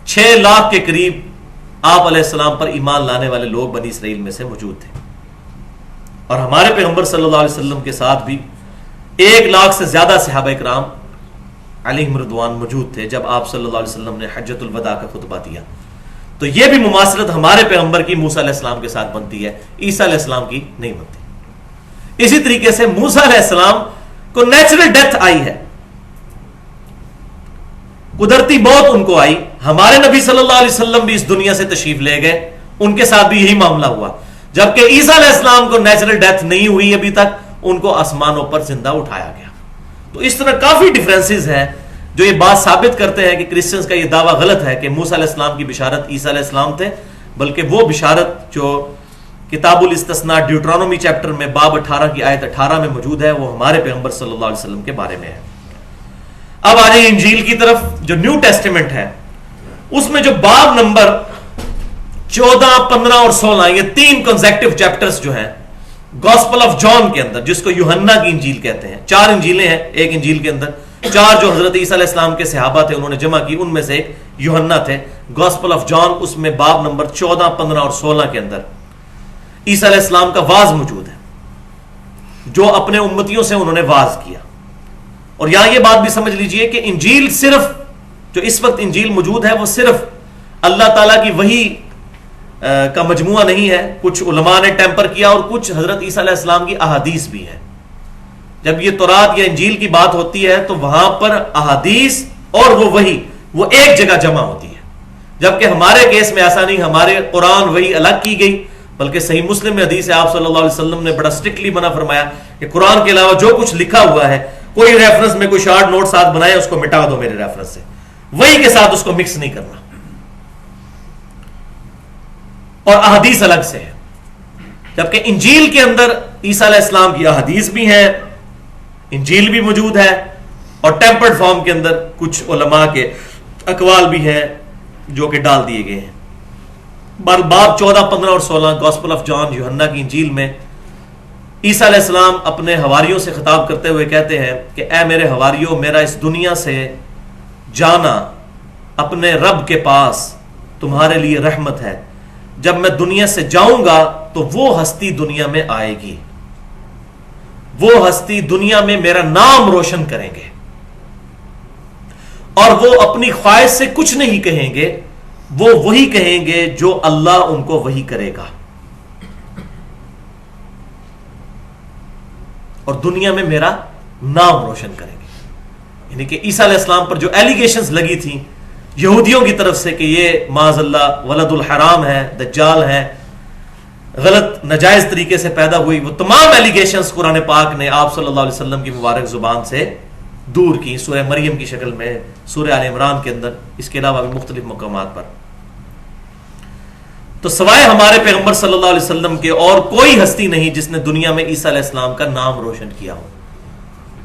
6 لاکھ کے قریب آپ علیہ السلام پر ایمان لانے والے لوگ بنی اسرائیل میں سے موجود تھے. اور ہمارے پیغمبر صلی اللہ علیہ وسلم کے ساتھ بھی 1 لاکھ سے زیادہ صحابہ کرام علیہم رضوان موجود تھے جب آپ صلی اللہ علیہ وسلم نے حجۃ الوداع کا خطبہ دیا. تو یہ بھی مماثلت ہمارے پیغمبر کی موسیٰ علیہ السلام کے ساتھ بنتی ہے, عیسیٰ علیہ السلام کی نہیں بنتی. اسی طریقے سے موسیٰ علیہ السلام کو نیچرل ڈیتھ آئی ہے, قدرتی موت ان کو آئی. ہمارے نبی صلی اللہ علیہ وسلم بھی اس دنیا سے تشریف لے گئے, ان کے ساتھ بھی یہی معاملہ ہوا, جبکہ عیسیٰ علیہ السلام کو نیچرل ڈیتھ نہیں ہوئی ابھی تک, ان کو آسمانوں پر زندہ اٹھایا گیا. تو اس طرح کافی ڈیفرنسز ہیں جو یہ بات ثابت کرتے ہیں کہ کرسچنز کا یہ دعویٰ غلط ہے کہ موسیٰ علیہ السلام کی بشارت عیسیٰ علیہ السلام تھے, بلکہ وہ بشارت جو کتاب الاستثناء ڈیوٹرونومی چیپٹر میں باب 18 کی آیت 18 میں موجود ہے, وہ ہمارے پیغمبر صلی اللہ علیہ وسلم کے بارے میں ہے. اب آ جائیے انجیل کی طرف. جو نیو ٹیسٹیمنٹ ہے اس میں جو باب نمبر 14, 15 اور 16, یہ 3 کنزیکٹیو چیپٹرز جو ہیں گاسپل آف جان کے اندر, جس کو یوحنا کی انجیل کہتے ہیں. 4 انجیلیں ہیں ایک انجیل کے اندر, 4 جو حضرت عیسیٰ علیہ السلام کے صحابہ تھے انہوں نے جمع کی, ان میں سے ایک یوحنا تھے. گاسپل آف جان, اس میں باب نمبر 14, 15 اور 16 کے اندر عیسیٰ علیہ السلام کا واز موجود ہے جو اپنے امتیوں سے انہوں نے واز کیا. اور یہاں یہ بات بھی سمجھ لیجئے کہ انجیل صرف جو اس وقت انجیل موجود ہے وہ صرف اللہ تعالیٰ کی وحی کا مجموعہ نہیں ہے. کچھ علماء نے ٹیمپر کیا اور کچھ حضرت عیسیٰ علیہ السلام کی احادیث بھی ہیں. جب یہ تورات یا انجیل کی بات ہوتی ہے تو وہاں پر احادیث اور وہ وحی وہ ایک جگہ جمع ہوتی ہے. جبکہ ہمارے کیس میں ایسا نہیں, ہمارے قرآن وحی الگ کی گئی, بلکہ صحیح مسلم میں حدیث ہے آپ صلی اللہ علیہ وسلم نے بڑا اسٹرکٹلی منع فرمایا کہ قرآن کے علاوہ جو کچھ لکھا ہوا ہے, کوئی ریفرنس میں کوئی شارٹ نوٹ ساتھ بنائے اس کو مٹا دو میرے ریفرنس سے, وحی کے ساتھ اس کو مکس نہیں کرنا. اور احادیث الگ سے ہے. جبکہ انجیل کے اندر عیسیٰ علیہ السلام کی احادیث بھی ہیں, انجیل بھی موجود ہے, اور ٹیمپرڈ فارم کے اندر کچھ علماء کے اقوال بھی ہیں جو کہ ڈال دیے گئے ہیں. باب 14, 15 اور 16 گاسپل آف جان یوحنا کی انجیل میں عیسیٰ علیہ السلام اپنے حواریوں سے خطاب کرتے ہوئے کہتے ہیں کہ اے میرے حواریوں, میرا اس دنیا سے جانا اپنے رب کے پاس تمہارے لیے رحمت ہے. جب میں دنیا سے جاؤں گا تو وہ ہستی دنیا میں آئے گی, وہ ہستی دنیا میں میرا نام روشن کریں گے, اور وہ اپنی خواہش سے کچھ نہیں کہیں گے, وہ وہی کہیں گے جو اللہ ان کو وہی کرے گا, اور دنیا میں میرا نام روشن کریں گے. یعنی کہ عیسیٰ علیہ السلام پر جو ایلیگیشنز لگی تھیں یہودیوں کی طرف سے کہ یہ معاذ اللہ ولد الحرام ہے, دجال ہے, غلط ناجائز طریقے سے پیدا ہوئی, وہ تمام ایلیگیشنز قرآن پاک نے آپ صلی اللہ علیہ وسلم کی مبارک زبان سے دور کی, سورہ مریم کی شکل میں, سورہ آل عمران کے اندر, اس کے علاوہ بھی مختلف مقامات پر. تو سوائے ہمارے پیغمبر صلی اللہ علیہ وسلم کے اور کوئی ہستی نہیں جس نے دنیا میں عیسیٰ علیہ السلام کا نام روشن کیا ہو.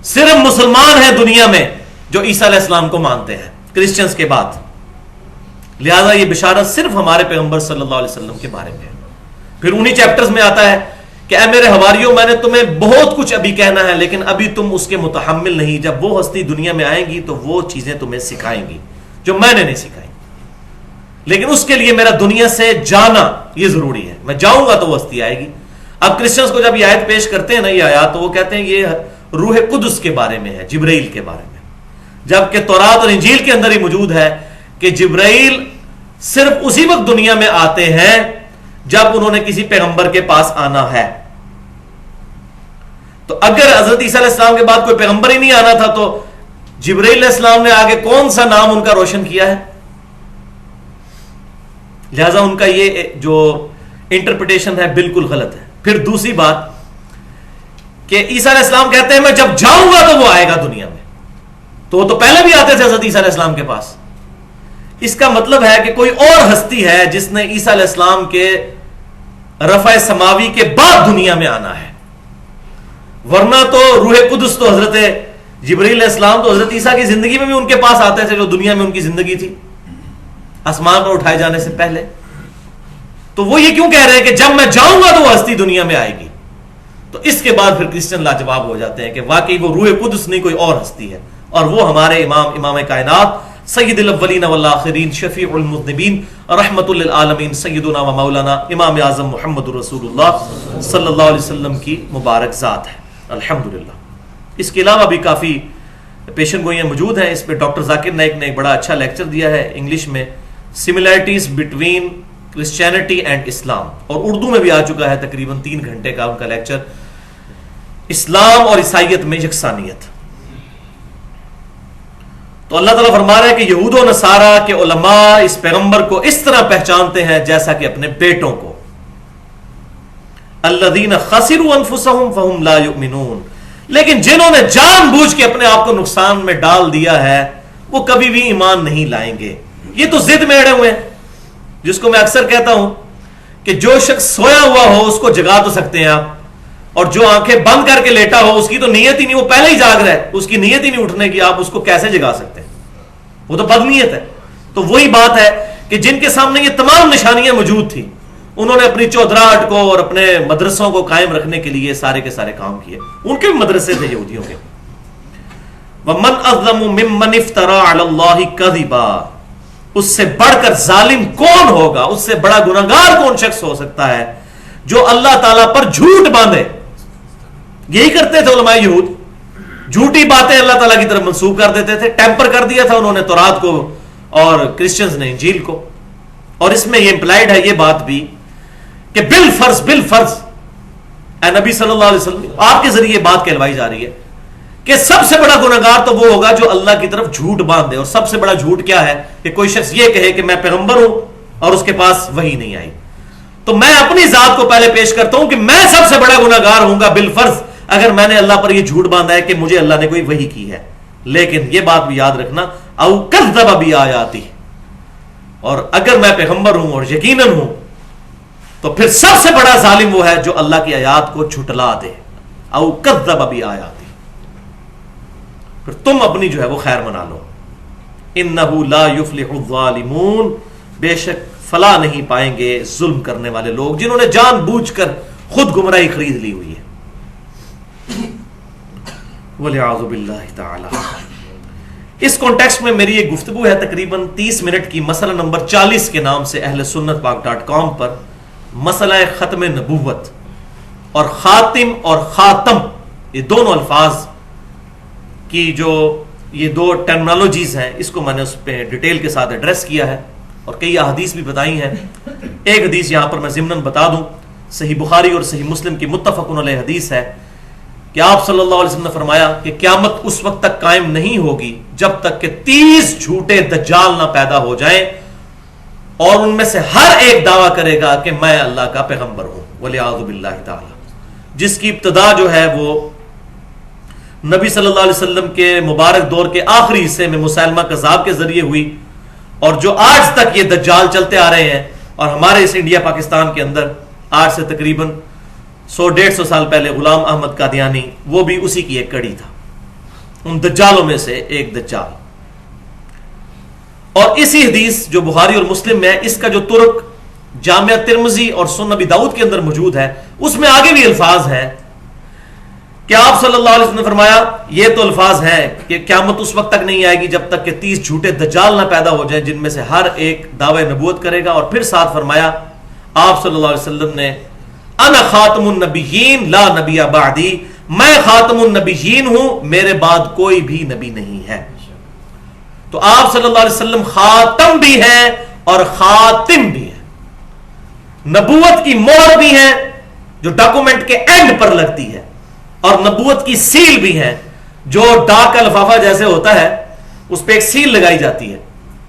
صرف مسلمان ہیں دنیا میں جو عیسیٰ علیہ السلام کو مانتے ہیں کرسچنز کے بعد. لہذا یہ بشارت صرف ہمارے پیغمبر صلی اللہ علیہ وسلم کے بارے میں ہے. پھر انہی چیپٹرز میں آتا ہے کہ اے میرے حواریوں, میں نے تمہیں بہت کچھ ابھی کہنا ہے لیکن ابھی تم اس کے متحمل نہیں. جب وہ ہستی دنیا میں آئیں گی تو وہ چیزیں تمہیں سکھائیں گی جو میں نے نہیں سکھائی, لیکن اس کے لیے میرا دنیا سے جانا یہ ضروری ہے. میں جاؤں گا تو وہ ہستی آئے گی. اب کرسچنز کو جب یہ آیت پیش کرتے ہیں نا, یہ آیات, تو وہ کہتے ہیں یہ روح قدس کے بارے میں ہے, جبرائیل کے بارے میں, جبکہ تورات اور انجیل کے اندر ہی موجود ہے کہ جبرائیل صرف اسی وقت دنیا میں آتے ہیں جب انہوں نے کسی پیغمبر کے پاس آنا ہے. تو اگر حضرت عیسیٰ علیہ السلام کے بعد کوئی پیغمبر ہی نہیں آنا تھا تو جبرائیل علیہ السلام نے آگے کون سا نام ان کا روشن کیا ہے؟ لہذا ان کا یہ جو انٹرپریٹیشن ہے بالکل غلط ہے. پھر دوسری بات کہ عیسیٰ علیہ السلام کہتے ہیں میں جب جاؤں گا تو وہ آئے گا دنیا میں, تو وہ تو پہلے بھی آتے تھے حضرت عیسیٰ علیہ السلام کے پاس. اس کا مطلب ہے کہ کوئی اور ہستی ہے جس نے عیسیٰ علیہ السلام کے رفع سماوی کے بعد دنیا میں آنا ہے, ورنہ تو روح قدس تو حضرت جبرائیل علیہ السلام تو حضرت عیسیٰ کی زندگی میں بھی ان کے پاس آتے تھے جو دنیا میں ان کی زندگی تھی آسمان پر اٹھائے جانے سے پہلے. تو وہ یہ کیوں کہہ رہے ہیں کہ جب میں جاؤں گا تو وہ ہستی دنیا میں آئے گی؟ تو اس کے بعد پھر کرسچن لاجواب ہو جاتے ہیں کہ واقعی وہ روح قدس نہیں کوئی اور ہستی ہے, اور وہ ہمارے امام کائنات سید الاولین والآخرین شفیع المذنبین رحمت للعالمین سیدنا و مولانا امام اعظم محمد رسول اللہ صلی اللہ علیہ وسلم کی مبارک ذات ہے الحمدللہ. اس کے علاوہ بھی کافی پیشن گوئیاں موجود ہیں. اس پہ ڈاکٹر ذاکر نائک نے ایک بڑا اچھا لیکچر دیا ہے انگلش میں, سملیرٹیز بٹوین کرسچینٹی اینڈ اسلام, اور اردو میں بھی آ چکا ہے تقریباً 3 گھنٹے کا ان کا لیکچر, اسلام اور عیسائیت میں یکسانیت. تو اللہ تعالیٰ فرما رہا ہے کہ یہود و نصارہ کے علماء اس پیغمبر کو اس طرح پہچانتے ہیں جیسا کہ اپنے بیٹوں کو. الذین خسروا انفسهم فهم لا یؤمنون, لیکن جنہوں نے جان بوجھ کے اپنے آپ کو نقصان میں ڈال دیا ہے وہ کبھی بھی ایمان نہیں لائیں گے. یہ تو ضد میں اڑے ہوئے ہیں, جس کو میں اکثر کہتا ہوں کہ جو شخص سویا ہوا ہو اس کو جگا تو سکتے ہیں آپ, اور جو آنکھیں بند کر کے لیٹا ہو اس کی تو نیت ہی نہیں, وہ پہلے ہی جاگ رہا ہے, اس کی نیت ہی نہیں اٹھنے کی, آپ اس کو کیسے جگا سکتے ہیں؟ وہ تو بدنیت ہے. تو وہی بات ہے کہ جن کے سامنے یہ تمام نشانیاں موجود تھیں انہوں نے اپنی چودراہٹ کو اور اپنے مدرسوں کو قائم رکھنے کے لیے سارے کے سارے کام کیے. ان کے بھی مدرسے تھے یہودیوں کے. وَمَنْ أَظْلَمُ مِمَّنِ افْتَرَى عَلَى اللَّهِ كَذِبًا, اس سے بڑھ کر ظالم کون ہوگا, اس سے بڑا گناہگار کون شخص ہو سکتا ہے جو اللہ تعالیٰ پر جھوٹ باندھے. یہی کرتے تھے علماء یہود, جھوٹی باتیں اللہ تعالیٰ کی طرف منسوب کر دیتے تھے. ٹیمپر کر دیا تھا انہوں نے تورات کو اور کرسچنز نے انجیل کو. اور اس میں یہ امپلائڈ ہے یہ بات بھی کہ بالفرض اے نبی صلی اللہ علیہ وسلم, آپ کے ذریعے بات کہلوائی جا رہی ہے کہ سب سے بڑا گناہگار تو وہ ہوگا جو اللہ کی طرف جھوٹ باندھ دے. اور سب سے بڑا جھوٹ کیا ہے کہ کوئی شخص یہ کہے کہ میں پیغمبر ہوں اور اس کے پاس وحی نہیں آئی. تو میں اپنی ذات کو پہلے پیش کرتا ہوں کہ میں سب سے بڑا گناہگار ہوں گا بالفرض اگر میں نے اللہ پر یہ جھوٹ باندھا ہے کہ مجھے اللہ نے کوئی وحی کی ہے. لیکن یہ بات بھی یاد رکھنا, او کذب بآیاتی, اور اگر میں پیغمبر ہوں اور یقیناً ہوں تو پھر سب سے بڑا ظالم وہ ہے جو اللہ کی آیات کو جھٹلا دے. او کذب بآیاتی, پھر تم اپنی جو ہے وہ خیر منا لو. انہ لا یفلح الظالمون, بے شک فلاح نہیں پائیں گے ظلم کرنے والے لوگ جنہوں نے جان بوجھ کر خود گمراہی خرید لی ہوئی ہے. وَلِعَاذُ بِاللَّهِ تَعَالَى. اس کانٹیکسٹ میں میری ایک گفتگو ہے تقریباً 30 منٹ کی, مسئلہ نمبر 40 کے نام سے اہل سنت پاک.com پر, مسئلہ ختم نبوت. اور خاتم اور خاتم یہ دونوں الفاظ کی جو یہ دو ٹرمنالوجیز ہیں, اس کو میں نے اس پہ ڈیٹیل کے ساتھ ایڈریس کیا ہے اور کئی احادیث بھی بتائی ہیں. ایک حدیث یہاں پر میں ضمناً بتا دوں, صحیح بخاری اور صحیح مسلم کی متفق علیہ حدیث ہے کہ آپ صلی اللہ علیہ وسلم نے فرمایا کہ قیامت اس وقت تک قائم نہیں ہوگی جب تک کہ 30 جھوٹے دجال نہ پیدا ہو جائیں اور ان میں سے ہر ایک دعویٰ کرے گا کہ میں اللہ کا پیغمبر ہوں. وَلِعَاذُ بِاللَّهِ تَعَالَى. جس کی ابتدا جو ہے وہ نبی صلی اللہ علیہ وسلم کے مبارک دور کے آخری حصے میں مسیلمہ کذاب کے ذریعے ہوئی, اور جو آج تک یہ دجال چلتے آ رہے ہیں. اور ہمارے اس انڈیا پاکستان کے اندر آج سے تقریباً 100-150 سال پہلے غلام احمد قادیانی, وہ بھی اسی کی ایک کڑی تھا, ان دجالوں میں سے ایک دجال. اور اسی حدیث جو بخاری اور مسلم میں ہے, اس کا جو ترک جامعہ ترمذی اور سنن ابی داؤد کے اندر موجود ہے, اس میں آگے بھی الفاظ ہیں کہ آپ صلی اللہ علیہ وسلم نے فرمایا, یہ تو الفاظ ہیں کہ قیامت اس وقت تک نہیں آئے گی جب تک کہ 30 جھوٹے دجال نہ پیدا ہو جائیں جن میں سے ہر ایک دعوی نبوت کرے گا. اور پھر ساتھ فرمایا آپ صلی اللہ علیہ وسلم نے, انا خاتم النبیین لا نبی بعدی, میں خاتم النبیین ہوں, میرے بعد کوئی بھی نبی نہیں ہے. تو آپ صلی اللہ علیہ وسلم خاتم بھی ہیں اور خاتم بھی ہیں, نبوت کی مہر بھی ہیں جو ڈاکومنٹ کے اینڈ پر لگتی ہے, اور نبوت کی سیل بھی ہے جو ڈاک کا لفافہ جیسے ہوتا ہے اس پہ ایک سیل لگائی جاتی ہے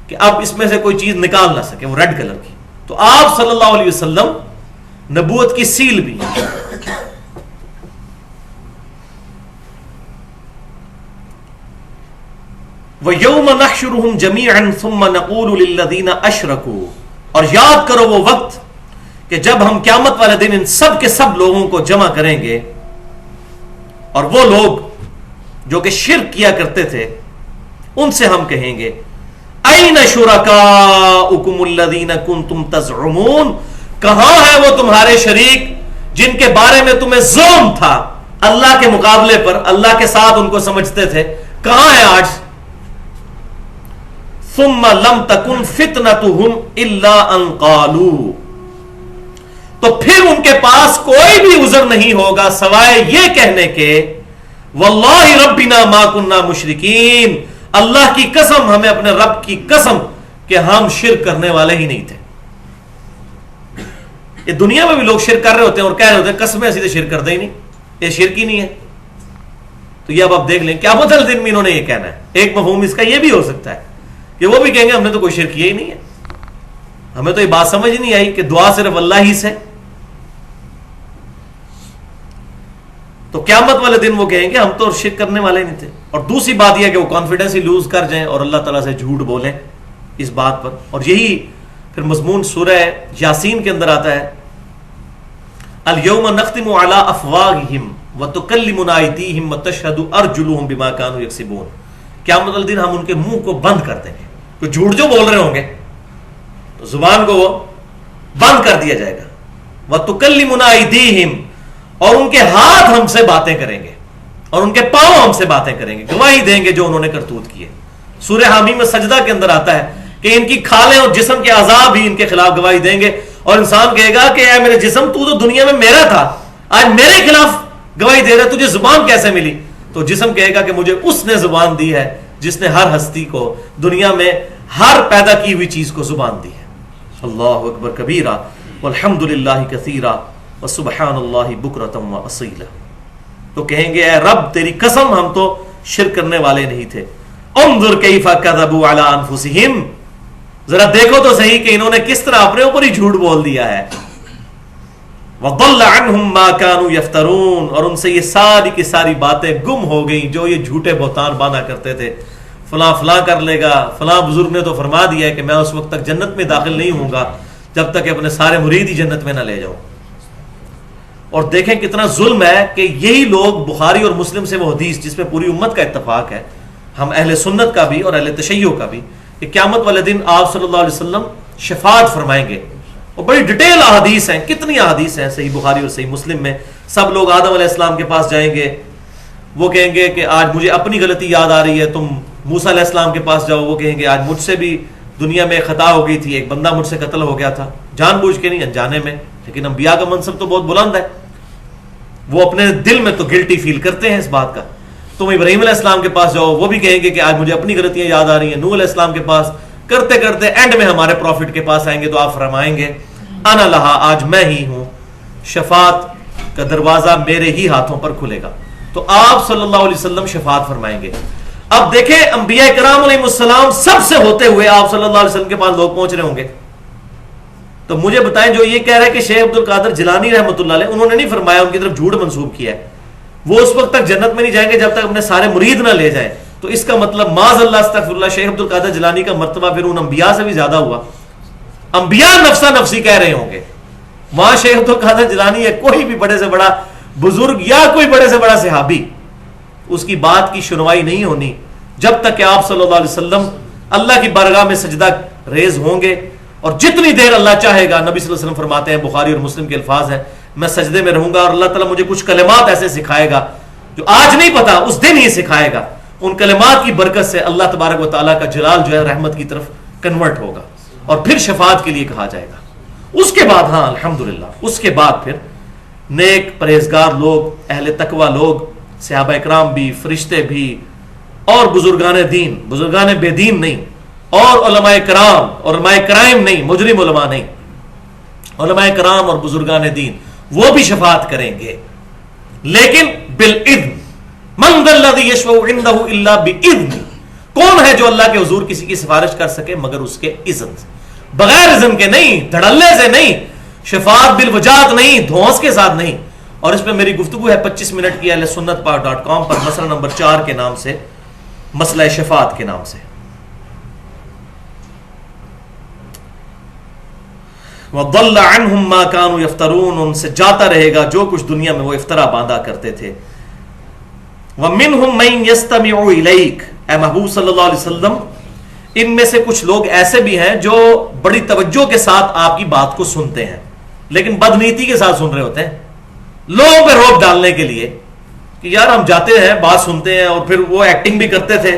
کہ اب اس میں سے کوئی چیز نکال نہ سکے, وہ ریڈ کلر کی. تو آپ صلی اللہ علیہ وسلم نبوت کی سیل بھی ہے. وَيَوْمَ نَحْشُرُهُمْ جَمِيعًا ثُمَّ نَقُولُ لِلَّذِينَ أَشْرَكُوا, اور یاد کرو وہ وقت کہ جب ہم قیامت والے دن ان سب کے سب لوگوں کو جمع کریں گے, اور وہ لوگ جو کہ شرک کیا کرتے تھے ان سے ہم کہیں گے, أَيْنَ شُرَكَاؤُكُمُ الَّذِينَ كُنْتُمْ تَزْعُمُونَ, کہاں ہیں وہ تمہارے شریک جن کے بارے میں تمہیں ظلم تھا اللہ کے مقابلے پر, اللہ کے ساتھ ان کو سمجھتے تھے, کہاں ہیں آج؟ ثم لم تکن فتنتهم الا ان قالوا, تو پھر ان کے پاس کوئی بھی عذر نہیں ہوگا سوائے یہ کہنے کے واللہ ربنا ما کننا مشرکین, اللہ کی قسم, ہمیں اپنے رب کی قسم کہ ہم شرک کرنے والے ہی نہیں تھے. یہ دنیا میں بھی لوگ شرک کر رہے ہوتے ہیں اور کہہ رہے ہوتے ہیں قسمیں ایسی تو شرک کرتے ہی نہیں, یہ شرک ہی نہیں ہے. تو یہ اب آپ دیکھ لیں قیامت والے دن میں انہوں نے یہ کہنا ہے. ایک مفہوم اس کا یہ بھی ہو سکتا ہے کہ وہ بھی کہیں گے ہم نے تو کوئی شرک کیا ہی نہیں ہے, ہمیں تو یہ بات سمجھ نہیں آئی کہ دعا صرف اللہ ہی سے. تو قیامت والے دن وہ کہیں گے ہم تو شرک کرنے والے نہیں تھے. اور دوسری بات یہ کہ وہ کانفیڈنس ہی لوز کر جائیں اور اللہ تعالیٰ سے جھوٹ بولیں اس بات پر. اور یہی پھر مضمون سورہ یاسین کے اندر آتا ہے, الیوم نختم علی افواہہم وتکلمنا ایدیہم وتشہد ارجلہم بما کانوا یکسبون, قیامت والے دن ہم ان کے منہ کو بند کر دیں گے. کوئی جھوٹ جو بول رہے ہوں گے تو زبان کو وہ بند کر دیا جائے گا. وتکلمنا ایدیہم, اور ان کے ہاتھ ہم سے باتیں کریں گے اور ان کے پاؤں ہم سے باتیں کریں گے, گواہی دیں گے جو انہوں نے کرتوت کیے. سورہ حامیم میں سجدہ کے اندر آتا ہے کہ ان کی کھالیں اور جسم کے اعضاء بھی ان کے خلاف گواہی دیں گے, اور انسان کہے گا کہ اے میرے جسم تو دنیا میں میرا تھا, آج میرے خلاف گواہی دے رہا ہے, تجھے زبان کیسے ملی؟ تو جسم کہے گا کہ مجھے اس نے زبان دی ہے جس نے ہر ہستی کو, دنیا میں ہر پیدا کی ہوئی چیز کو زبان دی ہے. اللہ اکبر کبیرہ والحمد للہ کثیرہ وسبحان اللہ بکرۃ واصیلا. تو کہیں گے اے رب تیری قسم ہم تو شرک کرنے والے نہیں تھے. انظر کیف کذبوا علی انفسہم, ذرا دیکھو تو صحیح کہ انہوں نے کس طرح اپنے اوپر ہی جھوٹ بول دیا ہے. وضل عنہم ما كانوا یفترون, اور ان سے یہ ساری کی ساری باتیں گم ہو گئیں جو یہ جھوٹے بہتان باندھا کرتے تھے. فلاں فلاں کر لے گا, فلاں بزرگ نے تو فرما دیا ہے کہ میں اس وقت تک جنت میں داخل نہیں ہوں گا جب تک کہ اپنے سارے مرید ہی جنت میں نہ لے جاؤں. اور دیکھیں کتنا ظلم ہے کہ یہی لوگ بخاری اور مسلم سے وہ حدیث جس پہ پوری امت کا اتفاق ہے, ہم اہل سنت کا بھی اور اہل تشیع کا بھی, کہ قیامت والے دن آپ صلی اللہ علیہ وسلم شفاعت فرمائیں گے. اور بڑی ڈیٹیل احادیث ہیں, کتنی احادیث ہیں صحیح بخاری اور صحیح مسلم میں. سب لوگ آدم علیہ السلام کے پاس جائیں گے, وہ کہیں گے کہ آج مجھے اپنی غلطی یاد آ رہی ہے, تم موسیٰ علیہ السلام کے پاس جاؤ, وہ کہیں گے آج مجھ سے بھی دنیا میں خطا ہو گئی تھی, ایک بندہ مجھ سے قتل ہو گیا تھا, جان بوجھ کے نہیں انجانے میں. لیکن انبیاء کا منصب تو بہت بلند ہے, وہ اپنے دل میں تو گلٹی فیل کرتے ہیں اس بات کا. تم ابراہیم علیہ السلام کے پاس جاؤ, وہ بھی کہیں گے کہ آج مجھے اپنی غلطیاں یاد آ رہی ہیں. نوح علیہ السلام کے پاس کرتے کرتے اینڈ میں ہمارے پروفٹ کے پاس آئیں گے تو آپ فرمائیں گے انا لہا, آج میں ہی ہوں, شفاعت کا دروازہ میرے ہی ہاتھوں پر کھلے گا. تو آپ صلی اللہ علیہ وسلم شفاعت فرمائیں گے. اب دیکھیں انبیاء کرام علیہ السلام سب سے ہوتے ہوئے آپ صلی اللہ علیہ وسلم کے پاس لوگ پہنچ رہے ہوں گے. تو مجھے بتائیں جو یہ کہہ رہے ہیں کہ شیخ عبد القادر جیلانی رحمۃ اللہ علیہ, انہوں نے نہیں فرمایا, ان کی طرف جھوٹ منسوب کیا ہے, وہ اس وقت تک جنت میں نہیں جائیں گے جب تک اپنے سارے مرید نہ لے جائیں. تو اس کا مطلب معاذ اللہ استغفر اللہ, شیخ عبد القادر جیلانی کا مرتبہ پھر ان انبیاء سے بھی زیادہ ہوا. انبیاء نفسا نفسی کہہ رہے ہوں گے, وہاں شیخ عبد القادر جیلانی ہے کوئی بھی بڑے سے بڑا بزرگ یا کوئی بڑے سے بڑا صحابی, اس کی بات کی سنوائی نہیں ہونی جب تک کہ آپ صلی اللہ علیہ وسلم اللہ کی بارگاہ میں سجدہ ریز ہوں گے. اور جتنی دیر اللہ چاہے گا, نبی صلی اللہ علیہ وسلم فرماتے ہیں, بخاری اور مسلم کے الفاظ ہیں, میں سجدے میں رہوں گا اور اللہ تعالیٰ مجھے کچھ کلمات ایسے سکھائے گا جو آج نہیں پتا, اس دن ہی سکھائے گا. ان کلمات کی برکت سے اللہ تبارک و تعالیٰ کا جلال جو ہے رحمت کی طرف کنورٹ ہوگا اور پھر شفاعت کے لیے کہا جائے گا. اس کے بعد ہاں الحمدللہ, اس کے بعد پھر نیک پرہیزگار لوگ, اہل تقوی لوگ, صحابہ اکرام بھی, فرشتے بھی, اور بزرگان دین, بزرگان بے دین نہیں, اور علماء کرام, اور علماء کرائم نہیں, مجرم علماء نہیں, علماء کرام اور بزرگان دین, وہ بھی شفاعت کریں گے, لیکن بالاذن. من ذا الذی یشفع عنده الا باذن, کون ہے جو اللہ کے حضور کسی کی سفارش کر سکے مگر اس کے اذن سے, بغیر اذن کے نہیں, دھڑلے سے نہیں, شفاعت بالوجات نہیں, دھونس کے ساتھ نہیں. اور اس پہ میری گفتگو ہے 25 منٹ کی اہل سنت پاک.com پر, مسئلہ نمبر 4 کے نام سے, مسئلہ شفاعت کے نام سے. وَضَلَّ عَنْهُمْ مَا كَانُوا يَفْتَرُونَ, ان سے جاتا رہے گا جو کچھ دنیا میں وہ افطرا باندھا کرتے تھے. وَمِنْهُمْ مَنْ يَسْتَمِعُ إِلَيْكَ, اے محبوب صلی اللہ علیہ وسلم, ان میں سے کچھ لوگ ایسے بھی ہیں جو بڑی توجہ کے ساتھ آپ کی بات کو سنتے ہیں, لیکن بدنیتی کے ساتھ سن رہے ہوتے ہیں, لوگوں پہ روک ڈالنے کے لیے کہ یار ہم جاتے ہیں, بات سنتے ہیں, اور پھر وہ ایکٹنگ بھی کرتے تھے,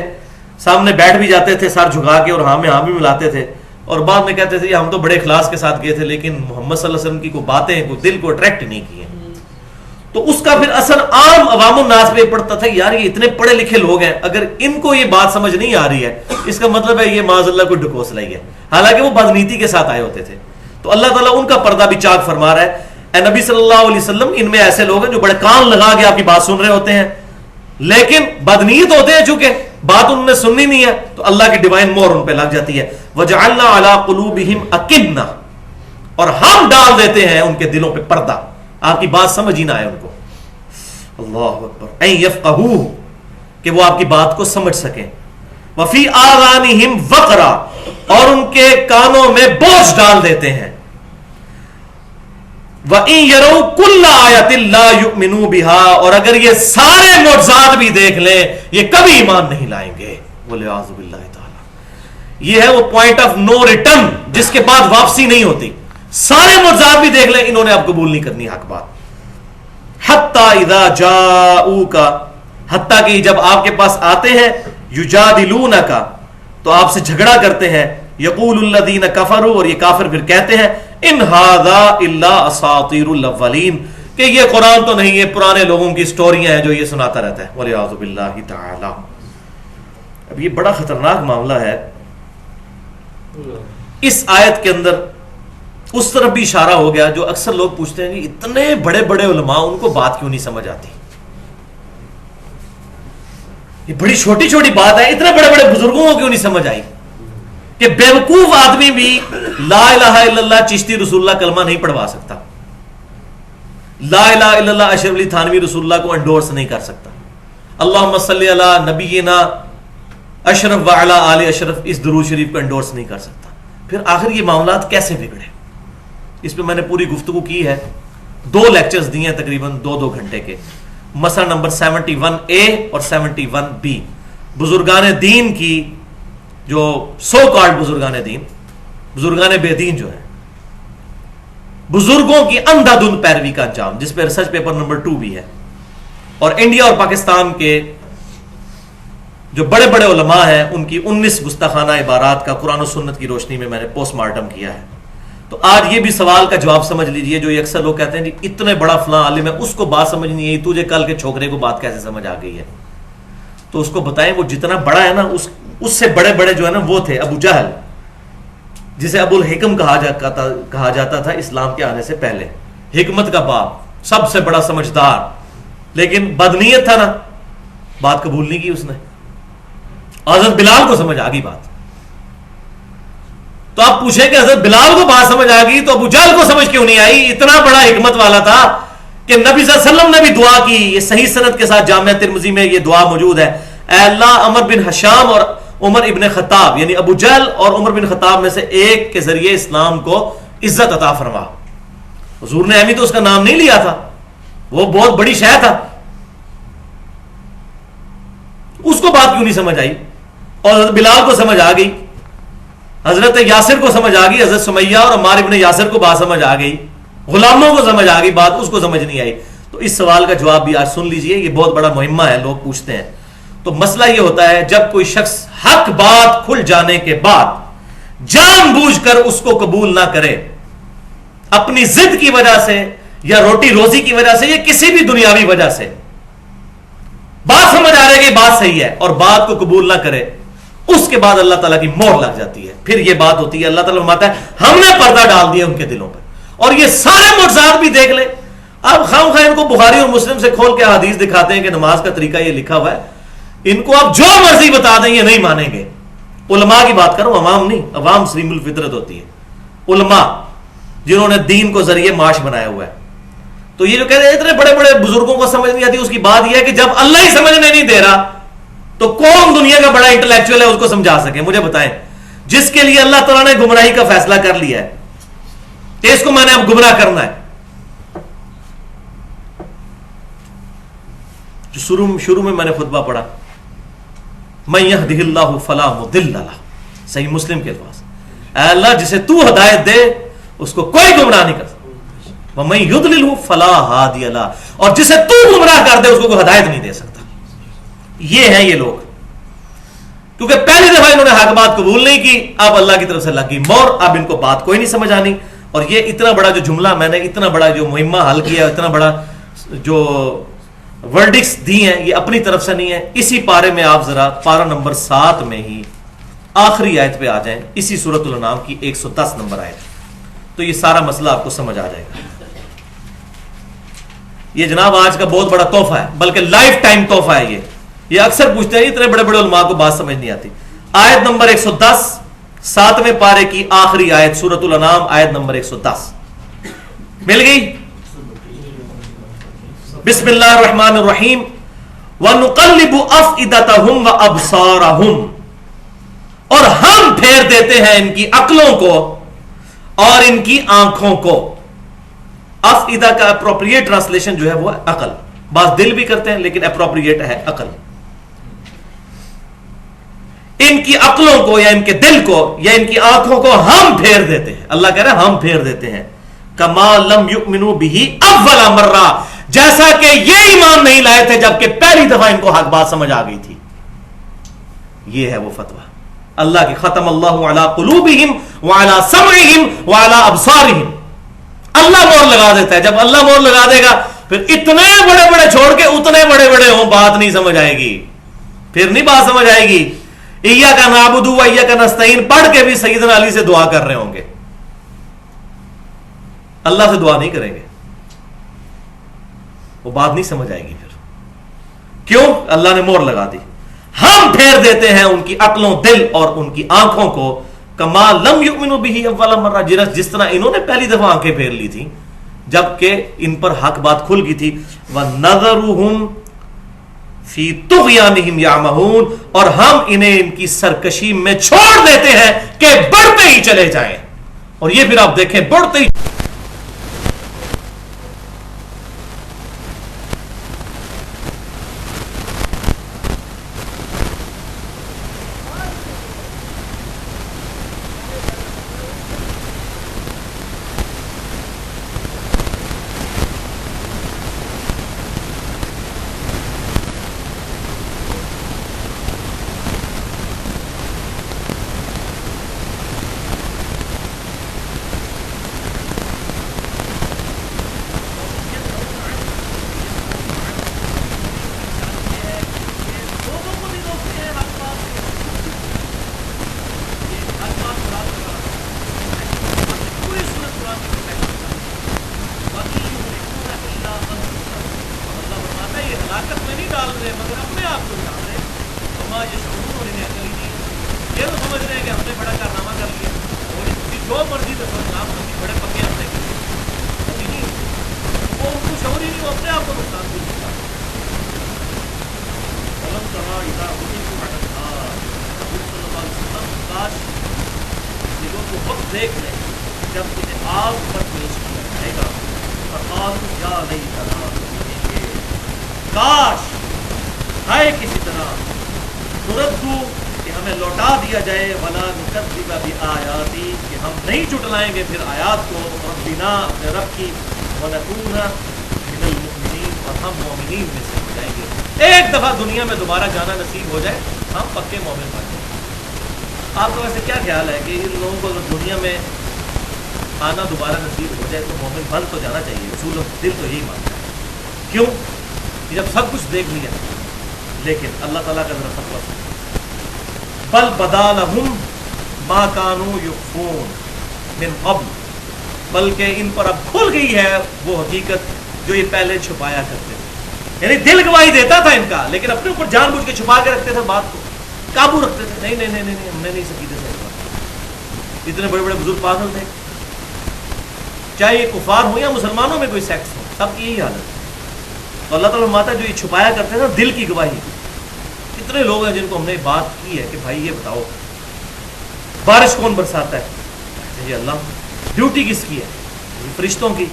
سامنے بیٹھ بھی جاتے تھے سر جھکا کے, اور ہاں میں ہاں بھی ملاتے تھے, اور بعد میں کہتے تھے ہم تو بڑے اخلاص کے ساتھ گئے تھے, لیکن محمد صلی اللہ علیہ وسلم کی کوئی باتیں کوئی دل کو اٹریکٹ نہیں کی ہیں. تو اس کا پھر اثر عام عوام الناس پہ پڑتا تھا, یار یہ اتنے پڑھے لکھے لوگ ہیں, اگر ان کو یہ بات سمجھ نہیں آ رہی ہے اس کا مطلب ہے یہ معاذ اللہ کوئی ڈکوسلا ہی ہے, حالانکہ وہ بدنیتی کے ساتھ آئے ہوتے تھے. تو اللہ تعالیٰ ان کا پردہ بھی چاک فرما رہا ہے, اے نبی صلی اللہ علیہ وسلم, ان میں ایسے لوگ ہیں جو بڑے کان لگا کے آپ کی بات سن رہے ہوتے ہیں, لیکن بدنیت ہوتے ہیں, چونکہ بات انہوں نے سننی نہیں ہے تو اللہ کی ڈیوائن مور ان پہ لگ جاتی ہے. وَجَعَلْنَا عَلَىٰ قُلُوبِهِمْ أَكِنَّةً, اور ہم ڈال دیتے ہیں ان کے دلوں پہ پردہ, آپ کی بات سمجھ ہی نہ آئے ان کو. اللہ اکبر, اَن يَفْقَهُوهُ, کہ وہ آپ کی بات کو سمجھ سکیں. وَفِي آذَانِهِمْ وَقْرًا, اور ان کے کانوں میں بوجھ ڈال دیتے ہیں. وَإِن يَرَوْا كُلَّ آيَةٍ لَا يُؤْمِنُوا بِهَا, اور اگر یہ سارے معجزات بھی دیکھ لیں یہ کبھی ایمان نہیں لائیں گے. وَلِعَاذُ بِاللَّهِ تعالی, یہ ہے وہ پوائنٹ آف نو ریٹرن جس کے بعد واپسی نہیں ہوتی. سارے معجزات بھی دیکھ لیں, انہوں نے اب قبول نہیں کرنی حق بات. حَتَّى إِذَا جَاءُوكَ, حتیٰ کہ جب آپ کے پاس آتے ہیں, يُجَادِلُونَكَ, تو آپ سے جھگڑا کرتے ہیں. يَقُولُ الَّذِينَ كَفَرُوا, اور یہ کافر پھر کہتے ہیں, ان ھذا الا اساطیر الاولین، کہ یہ قرآن تو نہیں، یہ پرانے لوگوں کی سٹوریاں ہیں جو یہ سناتا رہتا ہے، والعیاذ باللہ تعالی۔ اب یہ بڑا خطرناک معاملہ ہے۔ اس آیت کے اندر اس طرف بھی اشارہ ہو گیا جو اکثر لوگ پوچھتے ہیں کہ اتنے بڑے بڑے علماء، ان کو بات کیوں نہیں سمجھ آتی؟ یہ بڑی چھوٹی چھوٹی بات ہے، اتنے بڑے بڑے بزرگوں کو کیوں نہیں سمجھ آئی کہ بیوقوف آدمی بھی لا الہ الا اللہ چشتی رسول اللہ کلمہ نہیں پڑھوا سکتا، لا الہ الا اللہ اشرف علی تھانوی رسول اللہ کو انڈورس نہیں کر سکتا، اللہم صلی علی نبینا اشرف وعلی آل اشرف اس درود شریف کو انڈورس نہیں کر سکتا۔ پھر آخر یہ معاملات کیسے بگڑے؟ اس پہ میں نے پوری گفتگو کی ہے، 2 لیکچرز دیے ہیں تقریباً 2 گھنٹے کے۔ مسئلہ نمبر 71A اور 71B، بزرگان دین کی جو سو کالڈ بزرگان دین، بزرگان بے دین جو ہیں، بزرگوں کی اندھا دھند پیروی کا انجام، جس پہ ریسرچ پیپر نمبر 2 بھی ہے، اور انڈیا اور پاکستان کے جو بڑے بڑے علماء ہیں ان کی 19 گستاخانہ عبارات کا قرآن و سنت کی روشنی میں میں نے پوسٹ مارٹم کیا ہے۔ تو آج یہ بھی سوال کا جواب سمجھ لیجئے، جو یہ اکثر لوگ کہتے ہیں جی اتنے بڑا فلاں عالم ہے، اس کو بات سمجھ نہیں آئی، تجھے کل کے چھوکرے کو بات کیسے سمجھ آ گئی ہے؟ تو اس کو بتائیں وہ جتنا بڑا ہے نا، اس سے بڑے بڑے جو ہے نا وہ تھے ابو جہل، جسے ابو الحکم کہا جاتا تھا اسلام کے آنے سے پہلے، حکمت کا باپ، سب سے بڑا سمجھدار، لیکن بدنیت تھا نا، بات قبول نہیں کی اس نے۔ حضرت بلال کو سمجھ آ گئی بات، تو آپ پوچھیں کہ حضرت بلال کو بات سمجھ آ گئی تو ابو جہل کو سمجھ کیوں نہیں آئی؟ اتنا بڑا حکمت والا تھا کہ نبی صلی اللہ علیہ وسلم نے بھی دعا کی، یہ صحیح سند کے ساتھ جامعہ ترمذی میں یہ دعا موجود ہے، اے اللہ عمر بن حشام اور عمر ابن خطاب، یعنی ابو جہل اور عمر بن خطاب میں سے ایک کے ذریعے اسلام کو عزت عطا فرما۔ حضور نے اہمی تو اس کا نام نہیں لیا تھا، وہ بہت بڑی شے تھا، اس کو بات کیوں نہیں سمجھ آئی؟ اور حضرت بلال کو سمجھ آ گئی، حضرت یاسر کو سمجھ آ گئی، حضرت سمیہ اور عمار ابن یاسر کو بات سمجھ آ گئی، غلاموں کو سمجھ آ گئی بات، اس کو سمجھ نہیں آئی۔ تو اس سوال کا جواب بھی آج سن لیجئے، یہ بہت بڑا مہمہ ہے، لوگ پوچھتے ہیں۔ تو مسئلہ یہ ہوتا ہے جب کوئی شخص حق بات کھل جانے کے بعد جان بوجھ کر اس کو قبول نہ کرے، اپنی ضد کی وجہ سے یا روٹی روزی کی وجہ سے یا کسی بھی دنیاوی وجہ سے بات سمجھ آ رہی ہے کہ بات صحیح ہے اور بات کو قبول نہ کرے، اس کے بعد اللہ تعالیٰ کی مہر لگ جاتی ہے۔ پھر یہ بات ہوتی ہے، اللہ تعالیٰ فرماتا ہے ہم نے پردہ ڈال دیا ان کے دلوں پر، اور یہ سارے معجزات بھی دیکھ لیں۔ اب خام خواہ ان کو بخاری اور مسلم سے کھول کے حدیث دکھاتے ہیں کہ نماز کا طریقہ یہ لکھا ہوا ہے، ان کو آپ جو مرضی بتا دیں یہ نہیں مانیں گے۔ علماء کی بات کرو، عوام نہیں، عوام سلیم الفطرت ہوتی ہے، علماء جنہوں نے دین کو ذریعے معاش بنایا ہوا ہے۔ تو یہ جو کہتے ہیں اتنے بڑے بڑے بزرگوں کو سمجھ نہیں آتی، اس کی بات یہ ہے کہ جب اللہ ہی سمجھنے نہیں دے رہا تو کون دنیا کا بڑا انٹلیکچوئل ہے اس کو سمجھا سکے؟ مجھے بتائیں، جس کے لیے اللہ تعالیٰ نے گمراہی کا فیصلہ کر لیا ہے کہ اس کو میں نے اب گمراہ کرنا ہے۔ جو شروع میں نے خطبہ پڑھا، من یہدہ اللہ فلا مضل لہ، صحیح مسلم کے الفاظ، اے اللہ جسے تو ہدایت دے اس کو کوئی گمراہ نہیں کر سکتا، ومن یضللہ فلا ہادی لہ، اور جسے تو گمراہ کر دے اس کو کوئی ہدایت نہیں دے سکتا۔ یہ ہیں یہ لوگ، کیونکہ پہلی دفعہ انہوں نے حق بات قبول نہیں کی، اب اللہ کی طرف سے لگی مور، اب ان کو بات کوئی نہیں سمجھ آنی۔ اور یہ اتنا بڑا جو جملہ میں نے، اتنا بڑا جو مہمہ حل کیا، اتنا بڑا جو ورڈکس دی ہیں، یہ اپنی طرف سے نہیں ہے۔ اسی پارے میں آپ ذرا پارہ نمبر 7 میں ہی آخری آیت پہ آ جائیں، اسی سورۃ الانعام کی 110 نمبر آیت، تو یہ سارا مسئلہ آپ کو سمجھ آ جائے گا۔ یہ جناب آج کا بہت بڑا تحفہ ہے، بلکہ لائف ٹائم تحفہ ہے۔ یہ اکثر پوچھتے ہیں اتنے بڑے بڑے علماء کو بات سمجھ نہیں آتی۔ آیت نمبر 110، 7ویں پارے کی آخری آیت، سورۃ الانعام آیت نمبر 110 مل گئی؟ بسم اللہ الرحمن الرحیم، وَنُقَلِّبُ أَفْئِدَتَهُمْ وَأَبْصَارَهُمْ، اور ہم پھیر دیتے ہیں ان کی عقلوں کو اور ان کی آنکھوں کو۔ افئدہ کا اپروپریٹ ٹرانسلیشن جو ہے وہ عقل، بعض دل بھی کرتے ہیں لیکن اپروپریٹ ہے عقل۔ ان کی عقلوں کو یا ان کے دل کو یا ان کی آنکھوں کو ہم پھیر دیتے ہیں، اللہ کہہ رہا ہے ہم پھیر دیتے ہیں، کما لم یؤمنوا بہ اول مرہ، جیسا کہ یہ ایمان نہیں لائے تھے جبکہ پہلی دفعہ ان کو حق بات سمجھ آ گئی تھی۔ یہ ہے وہ فتویٰ۔ اللہ کی ختم اللہ علی قلوبہم وعلی سمعہم وعلی ابصارہم. اللہ مور لگا دیتا ہے. جب اللہ مور لگا دے گا پھر اتنے بڑے بڑے چھوڑ کے اتنے بڑے بڑے ہوں, بات نہیں سمجھ آئے گی, پھر نہیں بات سمجھ آئے گی. ایاک نعبد و ایاک نستعین پڑھ کے بھی سیدنا علی سے دعا کر رہے ہوں گے, اللہ سے دعا نہیں کریں گے, وہ بات نہیں سمجھ آئے گی. پھر کیوں؟ اللہ نے مور لگا دی. ہم پھیر دیتے ہیں ان کی عقلوں, دل اور ان کی آنکھوں کو, کما لم یؤمنوا به اول مرہ, جس طرح انہوں نے پہلی دفعہ آنکھیں پھیر لی تھی جبکہ ان پر حق بات کھل گئی تھی. وَنَذَرُهُمْ فِي طُغْيَانِهِمْ يَعْمَهُونَ, اور ہم انہیں ان کی سرکشی میں چھوڑ دیتے ہیں کہ بڑھتے ہی چلے جائیں. اور یہ پھر آپ دیکھیں بڑھتے ہی دیکھ لیں جب انہیں آگ پر پیش کیا جائے گا. کاش ہے کسی طرح تردو کہ ہمیں لوٹا دیا جائے, ولا نکذب بآیاتی, کہ ہم نہیں جھٹلائیں گے پھر آیات کو, ربنا, اپنے رب کی, ونکون من المؤمنین, اور ہم مومنین میں سے ہو جائیں گے. ایک دفعہ دنیا میں دوبارہ جانا نصیب ہو جائے ہم پکے مومن بن جائیں. آپ کا ویسے کیا خیال ہے کہ ان لوگوں کو اگر دنیا میں آنا دوبارہ نصیب ہو جائے تو مومن بن تو جانا چاہیے؟ اصول دل تو یہی مانتا ہے. کیوں؟ جب سب کچھ دیکھ لیا, لیکن اللہ تعالیٰ کا ذرا فتویٰ سنیں. بل بدا لہم ما کانوا یخفون من قبل, بلکہ ان پر اب کھل گئی ہے وہ حقیقت جو یہ پہلے چھپایا کرتے تھے. یعنی دل گواہی دیتا تھا ان کا, لیکن اپنے اوپر جان بوجھ کے چھپا کے رکھتے تھے, بات کو قابو رکھتے تھے. نہیں نہیں نہیں نہیں, ہم نے نہیں سکیدے سے. اتنے بڑے بڑے بزرگ پاگل تھے, چاہے یہ کفار ہو یا مسلمانوں میں کوئی سیکس ہو, سب کی یہی حالت ہے. تو اللہ تعالیٰ فرماتا ہے جو یہ چھپایا کرتے ہیں نا دل کی گواہی. کتنے لوگ ہیں جن کو ہم نے بات کی ہے کہ بھائی یہ بتاؤ بارش کون برساتا ہے؟ یہ اللہ. ڈیوٹی کس کی ہے؟ یہ فرشتوں کی.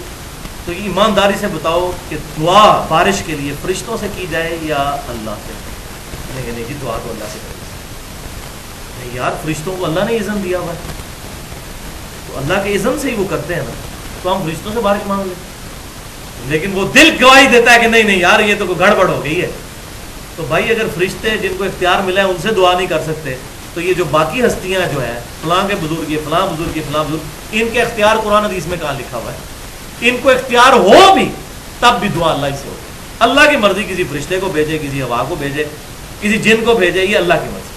تو یہ ایمانداری سے بتاؤ کہ دعا بارش کے لیے فرشتوں سے کی جائے یا اللہ سے؟ نہیں جی, دعا تو اللہ سے کرے. نہیں یار, فرشتوں کو اللہ نے اذن دیا ہوا ہے, تو اللہ کے اذن سے ہی وہ کرتے ہیں نا, تو ہم فرشتوں سے بارش مانگ لیں. لیکن وہ دل گواہی دیتا ہے کہ نہیں نہیں یار یہ تو کوئی گڑبڑ ہو گئی ہے. تو بھائی اگر فرشتے جن کو اختیار ملا ہے ان سے دعا نہیں کر سکتے, تو یہ جو باقی ہستیاں جو ہے فلاں کے بزرگ, یہ فلاں بزرگ, یہ فلاں بزرگ, ان کے اختیار قرآن حدیث میں کہاں لکھا ہوا ہے؟ ان کو اختیار ہو بھی تب بھی دعا اللہ ہی سے ہوتی ہے. اللہ کی مرضی, کسی فرشتے کو بھیجے, کسی ہوا کو بھیجے, کسی جن کو بھیجے, یہ اللہ کی مرضی.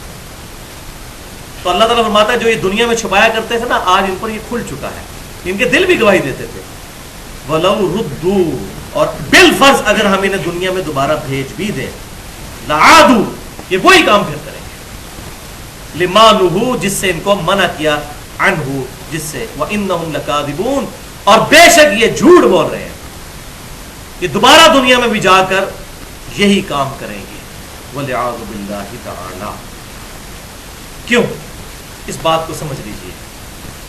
تو اللہ تعالیٰ فرماتا ہے جو یہ دنیا میں چھپایا کرتے تھے نا, آج ان پر یہ کھل چکا ہے. ان کے دل بھی گواہی دیتے تھے. وَلَوْ رُدُّوا, اور بالفرض اگر ہم انہیں دنیا میں دوبارہ بھیج بھی دیں, لَعَادُوا, یہ وہی کام پھر کریں گے, لِمَا نُهُوا, جس سے ان کو منع کیا, عَنْهُ, جس سے, وَإِنَّهُمْ لَكَاذِبُونَ, اور بے شک یہ جھوٹ بول رہے ہیں, یہ دوبارہ دنیا میں بھی جا کر یہی کام کریں گے. وَلِعَاذُ بِاللَّهِ تَعَالَى. کیوں؟ اس بات کو سمجھ لیجئے,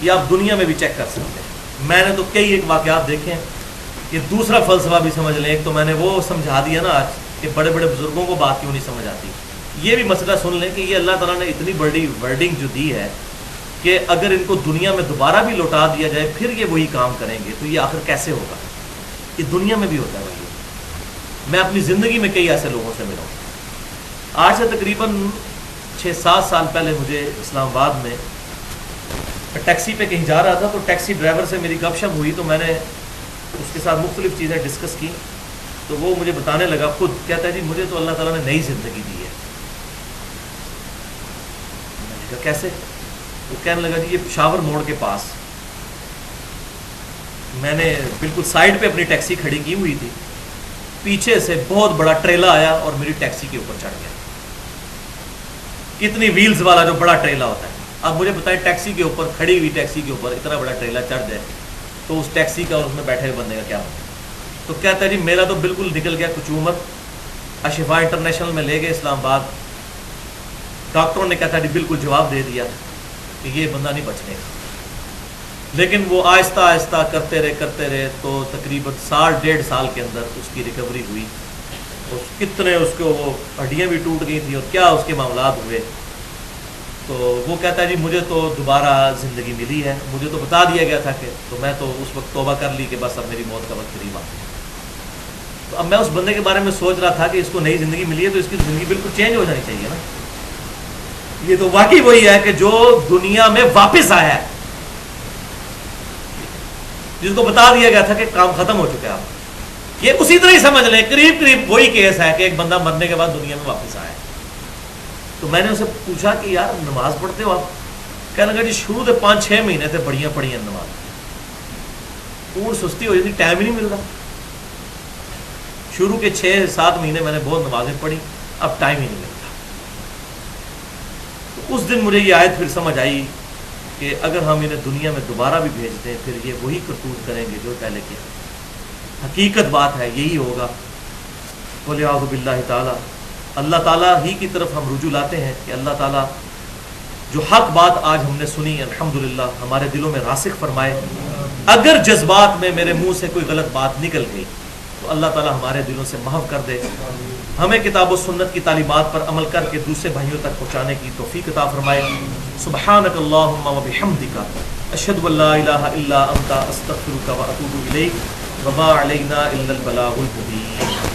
یہ آپ دنیا میں بھی چیک کر سکتے ہیں. میں نے تو کئی ایک واقعات دیکھے ہیں. یہ دوسرا فلسفہ بھی سمجھ لیں. ایک تو میں نے وہ سمجھا دیا نا آج کہ بڑے بڑے بزرگوں کو بات کیوں نہیں سمجھ آتی. یہ بھی مسئلہ سن لیں کہ یہ اللہ تعالیٰ نے اتنی بڑی ورڈنگ جو دی ہے کہ اگر ان کو دنیا میں دوبارہ بھی لوٹا دیا جائے پھر یہ وہی کام کریں گے, تو یہ آخر کیسے ہوگا؟ یہ دنیا میں بھی ہوتا ہے بھائی. میں اپنی زندگی میں کئی ایسے لوگوں سے ملا ہوں. آج سے تقریباً 6-7 سال پہلے مجھے اسلام آباد میں ٹیکسی پہ کہیں جا رہا تھا، تو ٹیکسی ڈرائیور سے میری گپ شپ ہوئی، تو میں نے اس کے ساتھ مختلف چیزیں ڈسکس کی، تو وہ مجھے بتانے لگا، خود کہتا ہے جی مجھے تو اللہ تعالیٰ نے نئی زندگی دی ہے۔ میں نے کہا کیسے؟ وہ کہنے لگا جی یہ پشاور موڑ کے پاس میں نے بالکل سائڈ پہ اپنی ٹیکسی کھڑی کی ہوئی تھی، پیچھے سے بہت بڑا ٹریلا آیا اور میری ٹیکسی کے اوپر چڑھ گیا، کتنی ویلز والا جو بڑا ٹریلا ہوتا ہے۔ اب مجھے بتائیں ٹیکسی کے اوپر، کھڑی ہوئی ٹیکسی کے اوپر اتنا بڑا ٹریلا چڑھ جائے تو اس ٹیکسی کا اور اس میں بیٹھے ہوئے بندے کا کیا ہوتا ہے؟ تو کہتا ہے جی میرا تو بالکل نکل گیا کچومت، اشفا انٹرنیشنل میں لے گئے اسلام آباد، ڈاکٹروں نے کہتا ہے جی بالکل جواب دے دیا کہ یہ بندہ نہیں بچنے کا، لیکن وہ آہستہ آہستہ کرتے رہے تو تقریباً 1.5 سال کے اندر اس کی ریکوری ہوئی، کتنے اس کو وہ ہڈیاں بھی ٹوٹ گئی تھیں اور کیا اس کے معاملات ہوئے۔ تو وہ کہتا ہے جی مجھے تو دوبارہ زندگی ملی ہے، مجھے تو بتا دیا گیا تھا کہ، تو میں تو اس وقت توبہ کر لی کہ بس اب میری موت کا وقت قریب آ گیا۔ تو اب میں اس بندے کے بارے میں سوچ رہا تھا کہ اس کو نئی زندگی ملی ہے تو اس کی زندگی بالکل چینج ہو جانی چاہیے نا۔ یہ تو واقعی وہی ہے کہ جو دنیا میں واپس آیا ہے، جس کو بتا دیا گیا تھا کہ کام ختم ہو چکا ہے، آپ یہ اسی طرح ہی سمجھ لیں، قریب وہی کیس ہے کہ ایک بندہ مرنے کے بعد دنیا میں واپس آیا ہے۔ تو میں نے اسے پوچھا کہ یار نماز پڑھتے ہو آپ؟ کہنے لگا جی شروع سے 5-6 مہینے سے بڑیاں پڑھی ہیں نماز، پور سستی ہو جاتی، ٹائم ہی نہیں ملتا۔ شروع کے 6-7 مہینے میں نے بہت نمازیں پڑھی، اب ٹائم ہی نہیں ملتا۔ تو اس دن مجھے یہ آیت پھر سمجھ آئی کہ اگر ہم انہیں دنیا میں دوبارہ بھی بھیج دیں پھر یہ وہی کرتوت کریں گے جو پہلے کیا۔ حقیقت بات ہے یہی ہوگا۔ وَلِعَوْذُ بِاللَّهِ تعالیٰ، اللہ تعالیٰ ہی کی طرف ہم رجوع لاتے ہیں کہ اللہ تعالیٰ جو حق بات آج ہم نے سنی الحمدللہ ہمارے دلوں میں راسخ فرمائے۔ اگر جذبات میں میرے منہ سے کوئی غلط بات نکل گئی تو اللہ تعالیٰ ہمارے دلوں سے محو کر دے، ہمیں کتاب و سنت کی تعلیمات پر عمل کر کے دوسرے بھائیوں تک پہنچانے کی توفیق عطا فرمائے۔ سبحانک اللہم و بحمدک، اشہد ان لا الہ الا انت، استغفرک و اتوب الیک، وما علینا الا البلاغ المبین۔